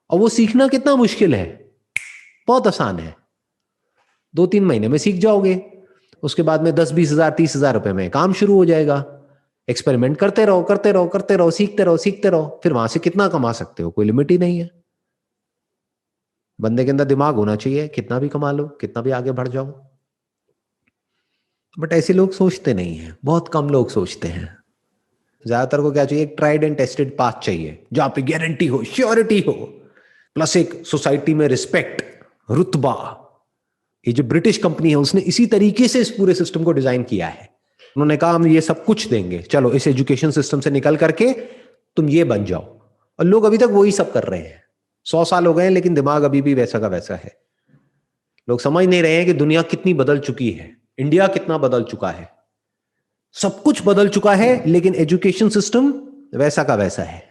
और वो सीखना कितना मुश्किल है? बहुत आसान है, 2-3 महीने में सीख जाओगे। उसके बाद में 10-20 हज़ार 30 हज़ार रुपए में काम शुरू हो जाएगा। एक्सपेरिमेंट करते रहो, करते रहो, करते रहो, सीखते रहो, सीखते रहो, फिर वहां से कितना कमा सकते हो, कोई लिमिट ही नहीं है। बंदे के अंदर दिमाग होना चाहिए, कितना भी कमा लो, कितना भी आगे बढ़ जाओ। बट ऐसे लोग सोचते नहीं हैं, बहुत कम लोग सोचते हैं। ज्यादातर को क्या चाहिए? एक ट्राइड एंड टेस्टेड पाथ चाहिए, जहां पे गारंटी हो, श्योरिटी हो, प्लस एक सोसाइटी में रिस्पेक्ट, रुतबा। ये जो ब्रिटिश कंपनी है उसने इसी तरीके से इस पूरे सिस्टम को डिजाइन किया है। उन्होंने कहा हम ये सब कुछ देंगे, चलो इस एजुकेशन सिस्टम से निकल करके तुम ये बन जाओ। और लोग अभी तक वही सब कर रहे हैं। 100 साल हो गए हैं लेकिन दिमाग अभी भी वैसा का वैसा है। लोग समझ नहीं रहे हैं कि दुनिया कितनी बदल चुकी है, इंडिया कितना बदल चुका है, सब कुछ बदल चुका है, लेकिन एजुकेशन सिस्टम वैसा का वैसा है।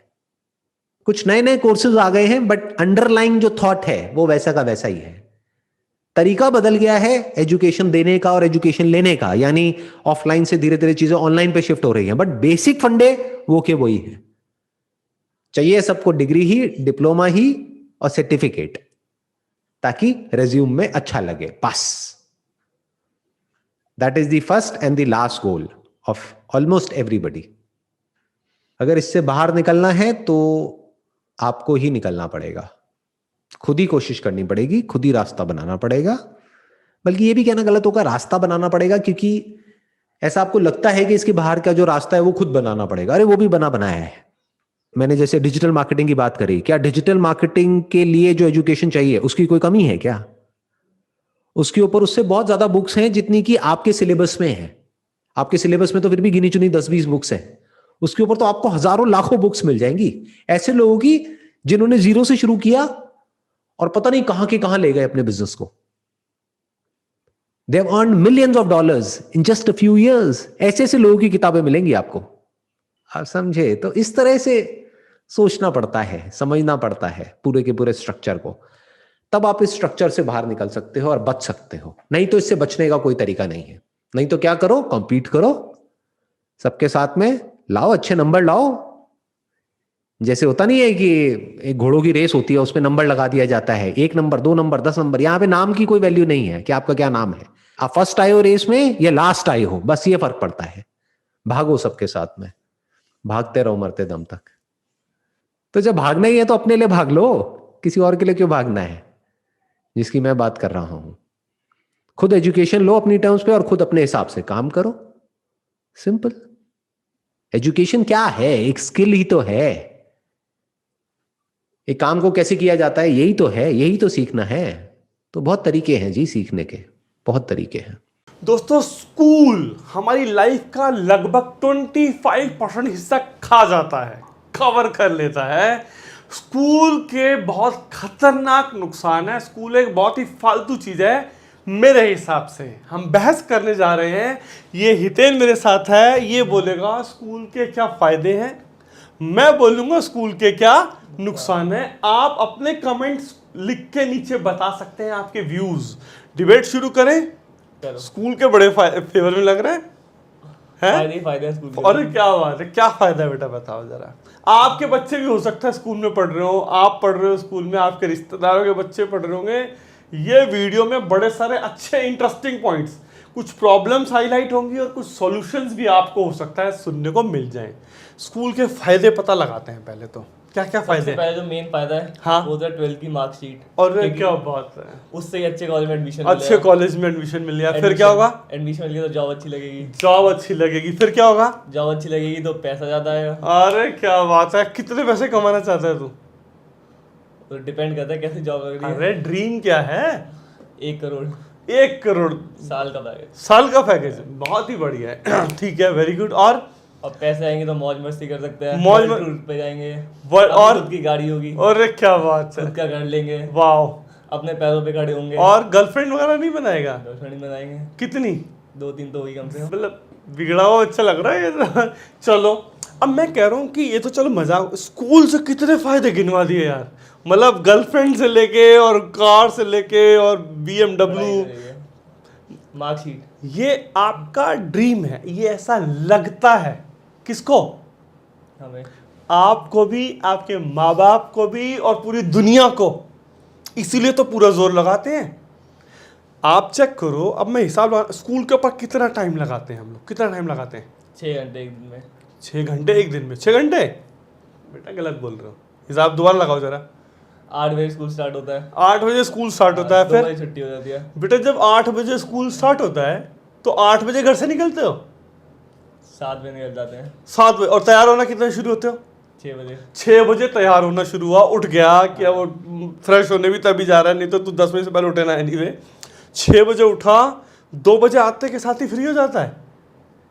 कुछ नए नए कोर्सेज आ गए हैं, बट अंडरलाइन जो थॉट है वो वैसा का वैसा ही है। तरीका बदल गया है एजुकेशन देने का और एजुकेशन लेने का, यानी ऑफलाइन से धीरे धीरे चीजें ऑनलाइन पे शिफ्ट हो रही हैं, बट बेसिक फंडे वो के वही है। चाहिए सबको डिग्री ही, डिप्लोमा ही और सर्टिफिकेट, ताकि रेज्यूम में अच्छा लगे, बस। That is the first and the last goal of almost everybody. अगर इससे बाहर निकलना है तो आपको ही निकलना पड़ेगा, खुद ही कोशिश करनी पड़ेगी, खुद ही रास्ता बनाना पड़ेगा। बल्कि ये भी कहना गलत होगा, रास्ता बनाना पड़ेगा, क्योंकि ऐसा आपको लगता है कि इसके बाहर का जो रास्ता है वो खुद बनाना पड़ेगा। अरे वो भी बना बनाया है। मैंने जैसे डिजिटल मार्केटिंग की बात करी, क्या डिजिटल मार्केटिंग के लिए जो एजुकेशन चाहिए उसकी कोई कमी है क्या? उसके ऊपर उससे बहुत ज्यादा बुक्स हैं जितनी कि आपके सिलेबस में है। आपके सिलेबस में तो फिर भी गिनी चुनी 10-20 बुक्स हैं, उसके ऊपर तो आपको हजारों लाखों बुक्स मिल जाएंगी, ऐसे लोगों की जिन्होंने जीरो से शुरू किया और पता नहीं कहां के कहां ले गए अपने बिजनेस को। They have earned millions of dollars in just a few years. ऐसे ऐसे लोगों की किताबें मिलेंगी आपको, आप समझे? तो इस तरह से सोचना पड़ता है, समझना पड़ता है पूरे के पूरे स्ट्रक्चर को, तब आप इस स्ट्रक्चर से बाहर निकल सकते हो और बच सकते हो। नहीं तो इससे बचने का कोई तरीका नहीं है। नहीं तो क्या करो, कॉम्पीट करो सबके साथ में, लाओ, अच्छे नंबर लाओ। जैसे होता नहीं है कि एक घोड़ों की रेस होती है, उस पर नंबर लगा दिया जाता है, 1 नंबर, 2 नंबर, 10 नंबर। यहाँ पे नाम की कोई वैल्यू नहीं है कि आपका क्या नाम है, आप फर्स्ट आए हो रेस में या लास्ट आए हो, बस ये फर्क पड़ता है। भागो सबके साथ में, भागते रहो मरते दम तक। तो जब भागना ही है तो अपने लिए भाग लो, किसी और के लिए क्यों भागना है, जिसकी मैं बात कर रहा हूं। खुद एजुकेशन लो अपनी टर्म्स पे और खुद अपने हिसाब से काम करो, सिंपल। एजुकेशन क्या है, एक स्किल ही तो है। एक काम को कैसे किया जाता है यही तो है, यही तो सीखना है। तो बहुत तरीके हैं जी सीखने के, बहुत तरीके हैं। दोस्तों, स्कूल हमारी लाइफ का लगभग 25% हिस्सा खा जाता है, कवर कर लेता है। स्कूल के बहुत खतरनाक नुकसान है। स्कूल एक बहुत ही फालतू चीज है मेरे हिसाब से। हम बहस करने जा रहे हैं, ये हितेन मेरे साथ है, ये बोलेगा स्कूल के क्या फायदे हैं, मैं बोलूंगा स्कूल के क्या नुकसान है। आप अपने कमेंट्स लिख के नीचे बता सकते हैं आपके व्यूज। डिबेट शुरू करें। स्कूल के बड़े फेवर में लग रहे हैं फायदे स्कूल के। अरे क्या बात है, क्या फायदा है बेटा, बताओ जरा। आपके बच्चे भी हो सकता है स्कूल में पढ़ रहे हो, आप पढ़ रहे हो स्कूल में, आपके रिश्तेदारों के बच्चे पढ़ रहे होंगे। ये वीडियो में बड़े सारे अच्छे इंटरेस्टिंग पॉइंट्स, कुछ प्रॉब्लम्स हाईलाइट होंगी और कुछ सॉल्यूशंस भी आपको हो सकता है सुनने को मिल जाएं। स्कूल के फायदे पता लगाते हैं पहले तो। क्या क्या फायदे हैं? पहले जो मेन फायदा है हाँ, वो तो 12th की मार्कशीट। और क्या बात है, उससे ही अच्छे कॉलेज में एडमिशन अच्छे कॉलेज में एडमिशन मिल गया। फिर क्या होगा? एडमिशन मिल गया तो जॉब अच्छी लगेगी। जॉब अच्छी लगेगी। फिर क्या होगा? जॉब अच्छी लगेगी तो पैसा ज्यादा आएगा। अरे क्या बात है, कितने पैसे कमाना चाहता है तू? तो डिपेंड करता है कैसी जॉब लग रही है। अरे ड्रीम क्या है? 1 करोड़ 1 करोड़ साल का पैकेज। साल का पैकेज, बहुत ही बढ़िया है। ठीक है, वेरी गुड। और पैसे आएंगे तो मौज मस्ती कर सकते हैं, मौज टूर पे जाएंगे, और खुद की गाड़ी होगी, अरे क्या बात है, खुद का घर लेंगे, वाह। अपने पैरों पे खड़े होंगे। और गर्लफ्रेंड वगैरह नहीं बनाएगा? गर्लफ्रेंड बनाएंगे, कितनी? 2-3 तो होगी कम से कम। मतलब बिगड़ा हुआ अच्छा लग रहा है ये। चलो, अब मैं कह रहा हूँ कि ये तो चलो मजाक, स्कूल से कितने फायदे गिनवा दिए यार। मतलब गर्लफ्रेंड से लेके और कार से लेके और BMW, मार्कशीट। ये आपका ड्रीम है, ये ऐसा लगता है किसको? हमें, आपको भी, आपके माँ बाप को भी और पूरी दुनिया को। इसीलिए तो पूरा जोर लगाते हैं। आप चेक करो, अब मैं हिसाब लगा, स्कूल के ऊपर कितना टाइम लगाते हैं हम लोग, कितना टाइम लगाते हैं? 6 घंटे एक दिन में। 6 घंटे एक दिन में? 6 घंटे? बेटा गलत बोल रहे हो, हिसाब दोबारा लगाओ जरा। 8 बजे स्कूल स्टार्ट होता है। 8 बजे स्कूल स्टार्ट होता है, 2 फिर बजे छुट्टी हो जाती है। बेटा जब 8 बजे स्कूल स्टार्ट होता है तो 8 बजे घर से निकलते हो? 7 बजे निकल जाते हैं। 7 बजे। और तैयार होना कितना शुरू होते हो? 6 बजे। 6 बजे तैयार होना शुरू हुआ, उठ गया क्या, वो फ्रेश होने भी तभी जा रहा है, नहीं तो तू 10 बजे से पहले उठे ना। एनीवे 6 बजे उठा, 2 बजे आते के साथ ही फ्री हो जाता है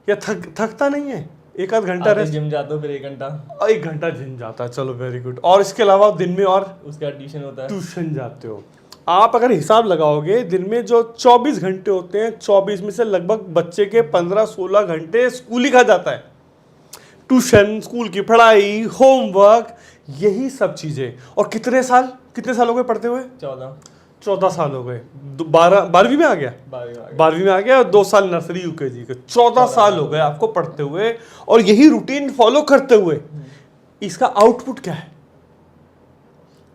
या थकता नहीं है? 1 आध घंटा रेस्ट, जिम जाते हो, फिर 1 घंटा। 1 घंटा जिम जाता है, चलो वेरी गुड। और इसके अलावा दिन में और उसका ट्यूशन होता है। ट्यूशन जाते हो। आप अगर हिसाब लगाओगे दिन में जो 24 घंटे होते हैं, 24 में से लगभग बच्चे के 15-16 घंटे स्कूल ही खा जाता है। ट्यूशन, स्कूल की पढ़ाई, होमवर्क, यही सब चीजें। और कितने साल हो गए पढ़ते हुए? 14 साल हो गए। 12वीं में आ गया, 12वीं में आ गया, और 2 साल नर्सरी यूकेजी के। 14 साल हो गए आपको पढ़ते हुए और यही रूटीन फॉलो करते हुए। इसका आउटपुट क्या है?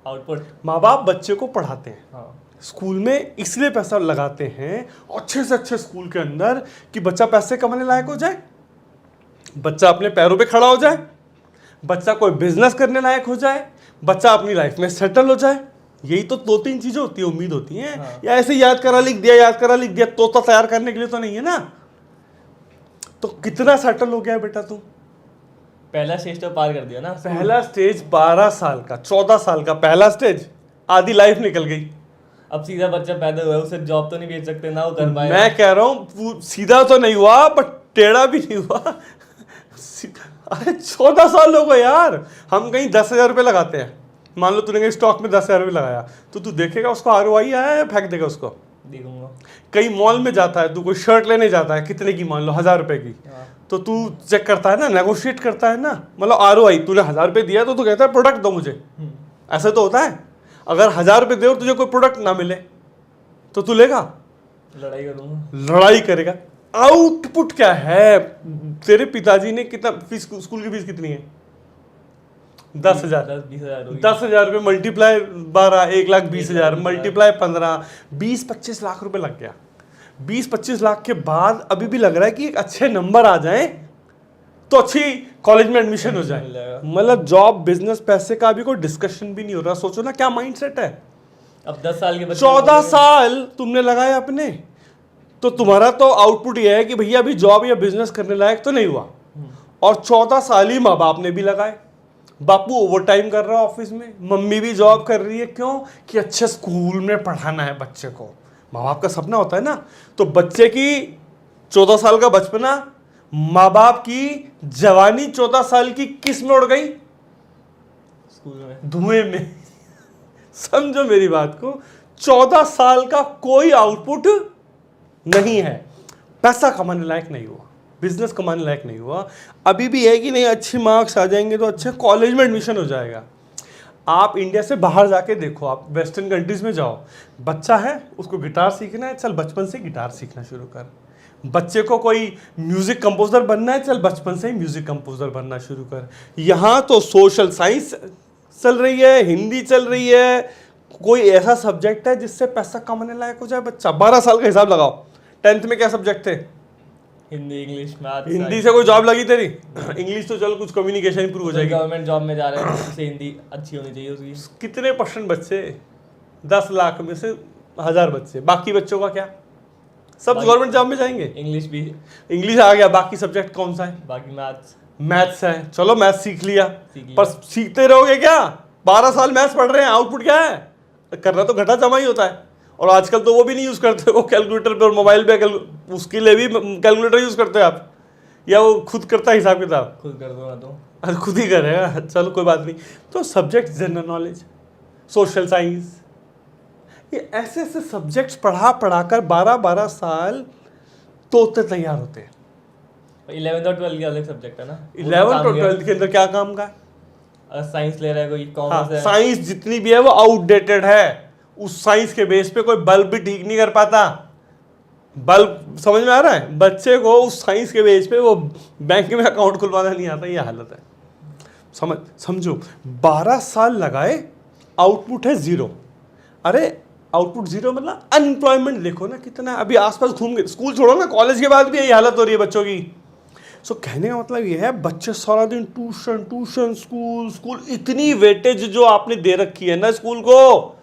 आउटपुट, माँ बाप बच्चे को पढ़ाते हैं। हाँ। स्कूल में इसलिए पैसा लगाते हैं अच्छे से अच्छे स्कूल के अंदर कि बच्चा पैसे कमाने लायक हो जाए, बच्चा अपने पैरों पे खड़ा हो जाए, बच्चा कोई बिजनेस करने लायक हो जाए, बच्चा अपनी लाइफ में सेटल हो जाए। यही तो 2-3 चीजें होती है, उम्मीद होती है। हाँ। या ऐसे याद करा लिख दिया तोता तैयार करने के लिए तो नहीं है ना। तो कितना सेटल हो गया बेटा तू? पहला स्टेज तो पार कर दिया ना। पहला स्टेज 12 साल का, 14 साल का पहला स्टेज, आधी लाइफ निकल गई। अब सीधा बच्चा पैदा हुआ है, उसे जॉब तो नहीं भेज सकते ना, वो कर पाएगा। मैं कह रहा हूँ सीधा तो नहीं हुआ बट टेढ़ा भी नहीं हुआ। अरे 14 साल हो गए यार। हम कहीं 10,000 रुपये लगाते हैं, मान लो तूने कहीं स्टॉक में 10,000 रुपये लगाया, तो तू देखेगा उसको ROI आया है, फेंक देगा उसको? देखूंगा। कहीं मॉल में जाता है, तू कोई शर्ट लेने जाता है, कितने की, मान लो 1,000 रुपये की, तो तू चेक करता है ना, नेगोशिएट करता है ना। मतलब ROI, तूने 1,000 रुपये दिया तो तू कहता है प्रोडक्ट दो मुझे। ऐसा तो होता है। अगर 1,000 रुपये दे और तुझे कोई प्रोडक्ट ना मिले तो तू लेगा? लड़ाई करूंगा। लड़ाई करेगा। आउटपुट क्या है? तेरे पिताजी ने कितना फीस, स्कूल की फीस कितनी है? 10,000। 10-20,000 10,000 रुपये मल्टीप्लाई 12, 1,20,000 मल्टीप्लाई 15, 20-25 लाख रुपए लग गया। 20-25 लाख के बाद अभी भी लग रहा है कि एक अच्छे नंबर आ जाए तो अच्छी कॉलेज में एडमिशन हो मिल जाए। जाएगा। मतलब जॉब, बिजनेस, पैसे का अभी कोई डिस्कशन भी नहीं हो रहा। सोचो ना क्या माइंडसेट है। अब 10 साल के बच्चे 14 साल तुमने लगाए अपने, तो तुम्हारा तो आउटपुट ये है कि भैया अभी जॉब या बिजनेस करने लायक तो नहीं हुआ। और 14 साल ही माँ बाप ने भी लगाए। बापू ओवर टाइम कर रहा है ऑफिस में, मम्मी भी जॉब कर रही है। क्यों? कि अच्छे स्कूल में पढ़ाना है बच्चे को। माँ बाप का सपना होता है ना। तो बच्चे की 14 साल का बचपना, माँ बाप की जवानी 14 साल की किस में उड़ गई? स्कूल में, धुएं में। समझो मेरी बात को, 14 साल का कोई आउटपुट नहीं है। पैसा कमाने लायक नहीं हुआ, बिजनेस कमाने लायक नहीं हुआ। अभी भी है कि नहीं, अच्छे मार्क्स आ जाएंगे तो अच्छे कॉलेज में एडमिशन हो जाएगा। आप इंडिया से बाहर जाके देखो, आप वेस्टर्न कंट्रीज में जाओ, बच्चा है उसको गिटार सीखना है, चल बचपन से गिटार सीखना शुरू कर। बच्चे को कोई म्यूजिक कंपोजर बनना है, चल बचपन से ही म्यूजिक कंपोजर बनना शुरू कर। यहाँ तो सोशल साइंस चल रही है, हिंदी चल रही है, कोई ऐसा सब्जेक्ट है जिससे पैसा कमाने लायक हो जाए बच्चा। 12 साल का हिसाब लगाओ, 10th में क्या सब्जेक्ट थे? Hindi, English, math. हिंदी से कोई जॉब लगी तेरी? इंग्लिश तो चल कुछ कम्युनिकेशन इंप्रूव हो जाएगी। गवर्नमेंट जॉब में जा रहे हैं, उसे हिंदी अच्छी होनी चाहिए उसकी। कितने % बच्चे? 10 लाख में से 1000 बच्चे। बाकी बच्चों का क्या? सब गवर्नमेंट जॉब में जाएंगे। इंग्लिश भी, इंग्लिश आ गया, बाकी सब्जेक्ट कौन सा है? बाकी मैथ्स। मैथ्स है, चलो मैथ्स सीख लिया। सीख लिया। पर सीखते रहोगे क्या? 12 साल मैथ्स पढ़ रहे हैं, आउटपुट क्या है? करना तो घटा जमा ही होता है। और आजकल तो वो भी नहीं यूज करते, वो कैलकुलेटर पे और मोबाइल पे उसके लिए भी कैलकुलेटर यूज करते हैं आप, या वो खुद करता है हिसाब किताब? खुद कर दो ना तो। अरे खुद ही करेगा, चलो कोई बात नहीं। तो subject, general knowledge, social science, ये ऐसे ऐसे सब्जेक्ट्स पढ़ा कर 12-12 साल तोते तैयार होते हैं। 11th और 12th के अलग सब्जेक्ट है ना। 11th और 12th के अंदर क्या काम का है? अगर साइंस ले रहा है कोई, कॉमर्स है। साइंस जितनी भी है वो आउटडेटेड है। उस साइंस के बेस पे कोई बल्ब भी ठीक नहीं कर पाता। बल्ब समझ में आ रहा है? बच्चे को उस साइंस के बेस पे वो बैंक में अकाउंट खुलवाना नहीं आता, ये हालत है। समझो 12 साल लगाए, आउटपुट है 0। अरे आउटपुट 0 मतलब अनएम्प्लॉयमेंट देखो ना कितना। अभी आसपास घूम गए, स्कूल छोड़ो ना, कॉलेज के बाद भी यही हालत हो रही है बच्चों की। सो कहने का मतलब ये है, बच्चे सारा दिन ट्यूशन ट्यूशन, स्कूल स्कूल। इतनी वेटेज जो आपने दे रखी है ना स्कूल को,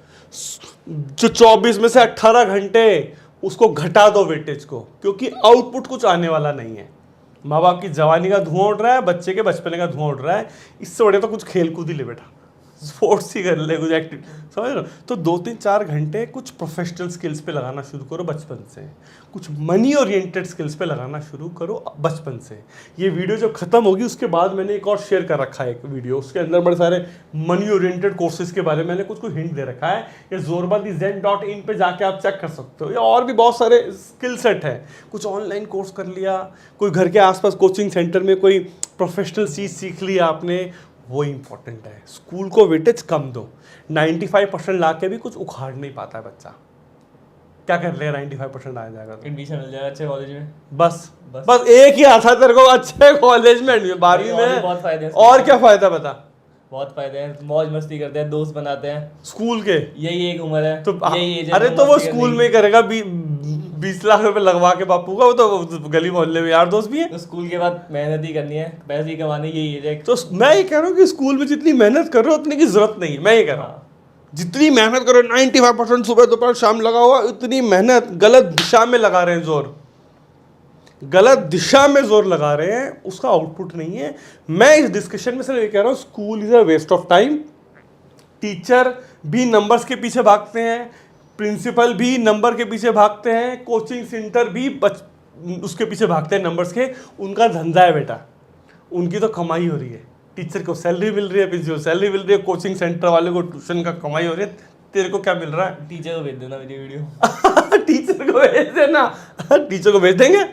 जो 24 में से 18 घंटे, उसको घटा दो वेटेज को, क्योंकि आउटपुट कुछ आने वाला नहीं है। माँ बाप की जवानी का धुआं उड़ रहा है, बच्चे के बचपने का धुआं उड़ रहा है। इससे बड़े तो कुछ खेल कूद ही ले बेटा, स्पोर्ट्स ही कर ले, कुछ एक्टिव, समझ लो। तो 2-3-4 घंटे कुछ प्रोफेशनल स्किल्स पे लगाना शुरू करो बचपन से। कुछ मनी ओरिएंटेड स्किल्स पे लगाना शुरू करो बचपन से। ये वीडियो जब खत्म होगी उसके बाद मैंने एक और शेयर कर रखा है, एक वीडियो, उसके अंदर बड़े सारे मनी ओरिएंटेड कोर्सेज के बारे में मैंने कुछ हिंट दे रखा है। ये zorbadi.zen.in पे जाके आप चेक कर सकते हो। या और भी बहुत सारे स्किल सेट है। कुछ ऑनलाइन कोर्स कर लिया, कोई घर के आसपास कोचिंग सेंटर में कोई प्रोफेशनल चीज़ सीख लिया आपने, वो इंपॉर्टेंट है। स्कूल को वेटेज कम दो। 95% ला के भी कुछ उखाड़ नहीं पाता है बच्चा। क्या कर लेगा 95% आ जाएगा तो? एडमिशन मिल जाएगा अच्छे कॉलेज में। बस एक ही आता तेरे को, अच्छे कॉलेज में एडमिशन 12वीं में। बहुत फायदे हैं। और क्या फायदा बता? बहुत फायदे हैं, मौज मस्ती करते हैं, दोस्त बनाते हैं स्कूल के। यही एक उम्र है तो यही एज है अरे जो तो वो मस्ती स्कूल करने में करेगा 20 लाख रुपए लगवा के बापू का, वो तो गली मोहल्ले में यार दोस्त भी है। की। तो स्कूल के बाद मेहनत ही करनी है, पैसे ही कमाने, यही एज है। तो मैं ये कह रहा हूँ कि स्कूल में जितनी मेहनत कर रहे हो उतनी की जरूरत नहीं है। मैं ये कह रहा हूँ जितनी मेहनत करो, 95% सुबह दोपहर शाम लगा हुआ, इतनी मेहनत गलत दिशा में लगा रहे हैं जोर, गलत दिशा में जोर लगा रहे हैं, उसका आउटपुट नहीं है। मैं इस डिस्कशन में सिर्फ ये कह रहा हूँ, school is a waste of time. Teacher भी नंबर्स के पीछे भागते हैं, प्रिंसिपल भी नंबर के पीछे भागते हैं, कोचिंग सेंटर भी उसके पीछे भागते हैं नंबर्स के। उनका धंधा है बेटा, उनकी तो कमाई हो रही है। टीचर को सैलरी मिल रही है, प्रिंसिपल सैलरी मिल रही है, कोचिंग सेंटर वाले को ट्यूशन का कमाई हो रही है। तेरे को क्या मिल रहा है? टीचर को भेज देना मेरी वीडियो। टीचर को भेज देना। टीचर को भेज देंगे,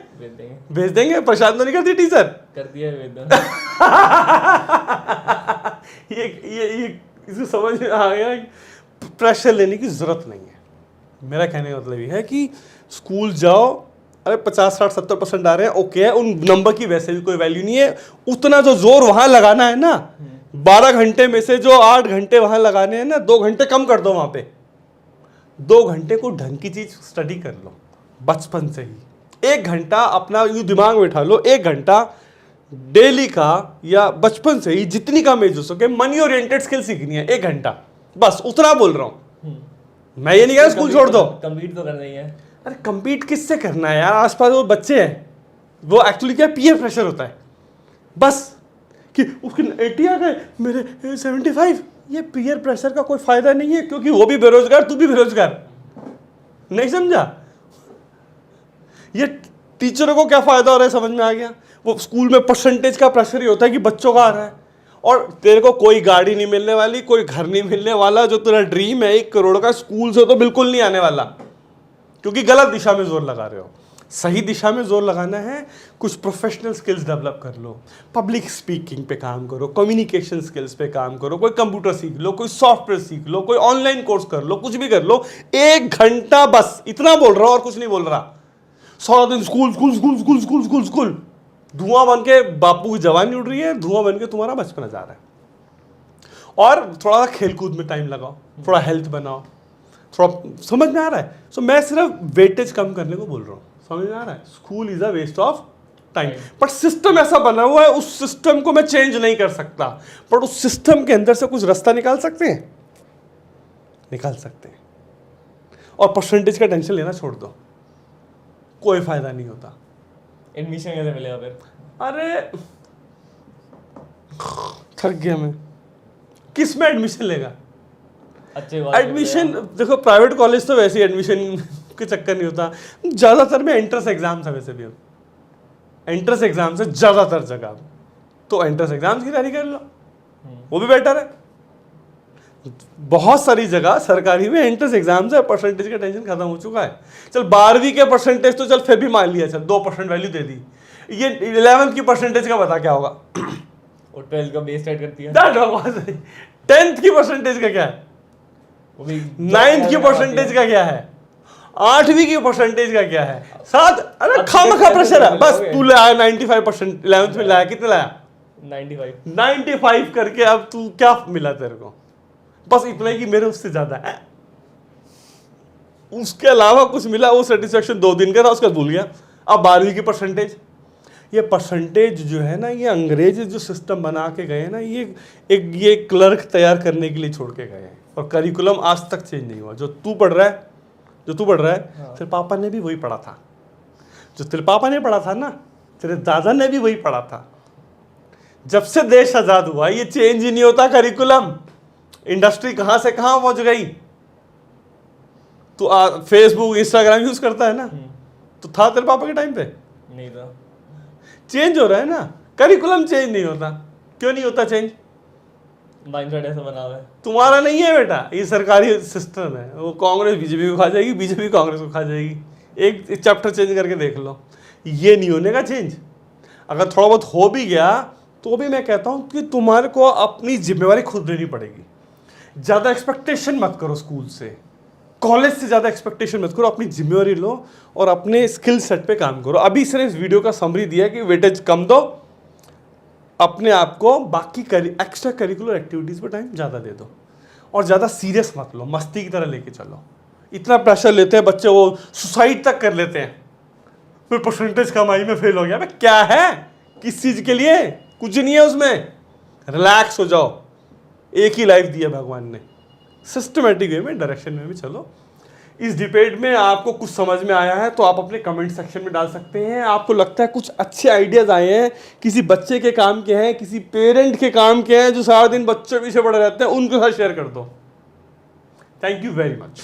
भेज देंगे। परेशान तो नहीं करती टीचर? कर दिया, भेज देना। ये इसे समझ में आ गया, प्रेशर लेने की जरूरत नहीं है। मेरा कहने का मतलब ये है कि स्कूल जाओ, अरे 50-60-70% आ रहे हैं, ओके है, उन नंबर की वैसे भी कोई वैल्यू नहीं है। उतना जो जोर वहां लगाना है ना, 12 घंटे में से जो 8 घंटे वहां लगाने हैं ना, 2 घंटे कम कर दो वहां पे। 2 घंटे को ढंग की चीज स्टडी कर लो बचपन से ही। 1 घंटा अपना यूं दिमाग में बैठा लो, 1 घंटा डेली का या बचपन से ही जितनी कम एज हो सके मनी ओरिएंटेड स्किल सीखनी है। 1 घंटा बस, उतना बोल रहा हूं मैं। ये नहीं कह रहा स्कूल छोड़ दो, कंप्लीट तो करना ही है। अरे कंपीट किससे करना है यार, आसपास वो बच्चे हैं, वो एक्चुअली क्या पीयर प्रेशर होता है बस, कि उसके 80 आ गए मेरे 75। ये पीयर प्रेशर का कोई फायदा नहीं है, क्योंकि वो भी बेरोजगार, तू भी बेरोजगार। नहीं समझा? ये टीचरों को क्या फायदा हो रहा है समझ में आ गया। वो स्कूल में परसेंटेज का प्रेशर ही होता है कि बच्चों का आ रहा है, और तेरे को कोई गाड़ी नहीं मिलने वाली, कोई घर नहीं मिलने वाला। जो तेरा ड्रीम है 1 करोड़ का, स्कूल से तो बिल्कुल नहीं आने वाला, क्योंकि गलत दिशा में जोर लगा रहे हो। सही दिशा में जोर लगाना है, कुछ प्रोफेशनल स्किल्स डेवलप कर लो, पब्लिक स्पीकिंग पे काम करो, कम्युनिकेशन स्किल्स पे काम करो, कोई कंप्यूटर सीख लो, कोई सॉफ्टवेयर सीख लो, कोई ऑनलाइन कोर्स कर लो, कुछ भी कर लो। 1 घंटा बस, इतना बोल रहा हूं और कुछ नहीं बोल रहा। सारा दिन school school school school school school school, धुआं बन के बापू की जवानी उड़ रही है, धुआं बन के तुम्हारा बचपन जा रहा है। और थोड़ा सा खेलकूद में टाइम लगाओ, थोड़ा हेल्थ बनाओ, थोड़ा, समझ में आ रहा है? सो मैं सिर्फ वेटेज कम करने को बोल रहा हूँ, समझ में आ रहा है? School is a waste of time, but system ऐसा बना हुआ है, उस सिस्टम को मैं चेंज नहीं कर सकता, पर उस सिस्टम के अंदर से कुछ रास्ता निकाल सकते हैं, निकाल सकते हैं। और परसेंटेज का टेंशन लेना छोड़ दो, कोई फायदा नहीं होता। एडमिशन कैसे मिलेगा फिर? अरे थक गया मैं, किस में एडमिशन लेगा? अच्छे कॉलेज एडमिशन देखो, प्राइवेट कॉलेज तो वैसे ही एडमिशन के चक्कर नहीं होता, ज्यादातर में एंट्रेंस एग्जाम्स है वैसे भी, एंट्रेंस एग्जाम्स है ज्यादातर जगह, तो एंट्रेंस एग्जाम्स की तैयारी कर लो, वो भी बेटर है। बहुत सारी जगह सरकारी में एंट्रेंस एग्जाम्स है, परसेंटेज का टेंशन खत्म हो चुका है। चल 12वीं के परसेंटेज तो चल फिर भी मान लिया, चल 2% वैल्यू दे दी, ये 11th की परसेंटेज का बता क्या होगा? और 12th का बेस सेट करती है। 10th की परसेंटेज का क्या है? वो भी 9th की परसेंटेज का क्या है? 8वीं की परसेंटेज का क्या है? 7। अरे खामखा प्रेशर है बस। तू लाया 95%, 11th में लाया, कितने लाया? 95 करके अब तू क्या मिला तेरे को? बस इतना ही कि मेरे उससे ज्यादा है, उसके अलावा कुछ मिला, वो सेटिस्फेक्शन 2 दिन का था, उसका भूल गया। अब 12वीं की परसेंटेज, ये परसेंटेज जो है ना, ये अंग्रेज जो सिस्टम बना के गए ना, ये क्लर्क तैयार करने के लिए छोड़ के गए हैं, और करिकुलम आज तक चेंज नहीं हुआ। जो तू पढ़ रहा है तेरे पापा ने भी वही पढ़ा था, जो तेरे पापा ने पढ़ा था ना, तेरे दादा ने भी वही पढ़ा था। जब से देश आजाद हुआ ये चेंज ही नहीं होता करिकुलम। इंडस्ट्री कहां से कहां पहुंच गई। तू फेसबुक इंस्टाग्राम यूज करता है ना, तो था तेरे पापा के टाइम पे? नहीं था। चेंज हो रहा है ना, करिकुलम चेंज नहीं होता। क्यों नहीं होता चेंज? माइंडसेट ऐसा बना हुआ है। तुम्हारा नहीं है बेटा, ये सरकारी सिस्टम है। वो कांग्रेस बीजेपी को खा जाएगी, बीजेपी कांग्रेस को खा जाएगी। एक चैप्टर चेंज करके देख लो, ये नहीं होने का चेंज। अगर थोड़ा बहुत हो भी गया तो भी मैं कहता हूं कि तुम्हारे को अपनी जिम्मेवारी खुद लेनी पड़ेगी। ज़्यादा एक्सपेक्टेशन मत करो स्कूल से, कॉलेज से ज़्यादा एक्सपेक्टेशन मत करो, अपनी जिम्मेवारी लो और अपने स्किल सेट पे काम करो। अभी सिर्फ इस वीडियो का समरी दिया कि वेटेज कम दो, अपने आप को बाकी एक्स्ट्रा करिकुलर एक्टिविटीज़ पर टाइम ज़्यादा दे दो, और ज़्यादा सीरियस मत लो, मस्ती की तरह लेके चलो। इतना प्रेशर लेते हैं बच्चे, वो सुसाइड तक कर लेते हैं, फिर परसेंटेज कम आई में फेल हो गया। मैं क्या है, किस चीज़ के लिए? कुछ नहीं है उसमें। रिलैक्स हो जाओ, एक ही लाइफ दी है भगवान ने, सिस्टमेटिक वे में, डायरेक्शन में भी चलो। इस डिबेट में आपको कुछ समझ में आया है तो आप अपने कमेंट सेक्शन में डाल सकते हैं। आपको लगता है कुछ अच्छे आइडियाज आए हैं, किसी बच्चे के काम के हैं, किसी पेरेंट के काम के हैं जो सारा दिन बच्चों पीछे पड़े रहते हैं, उनके साथ शेयर कर दो। Thank you very much.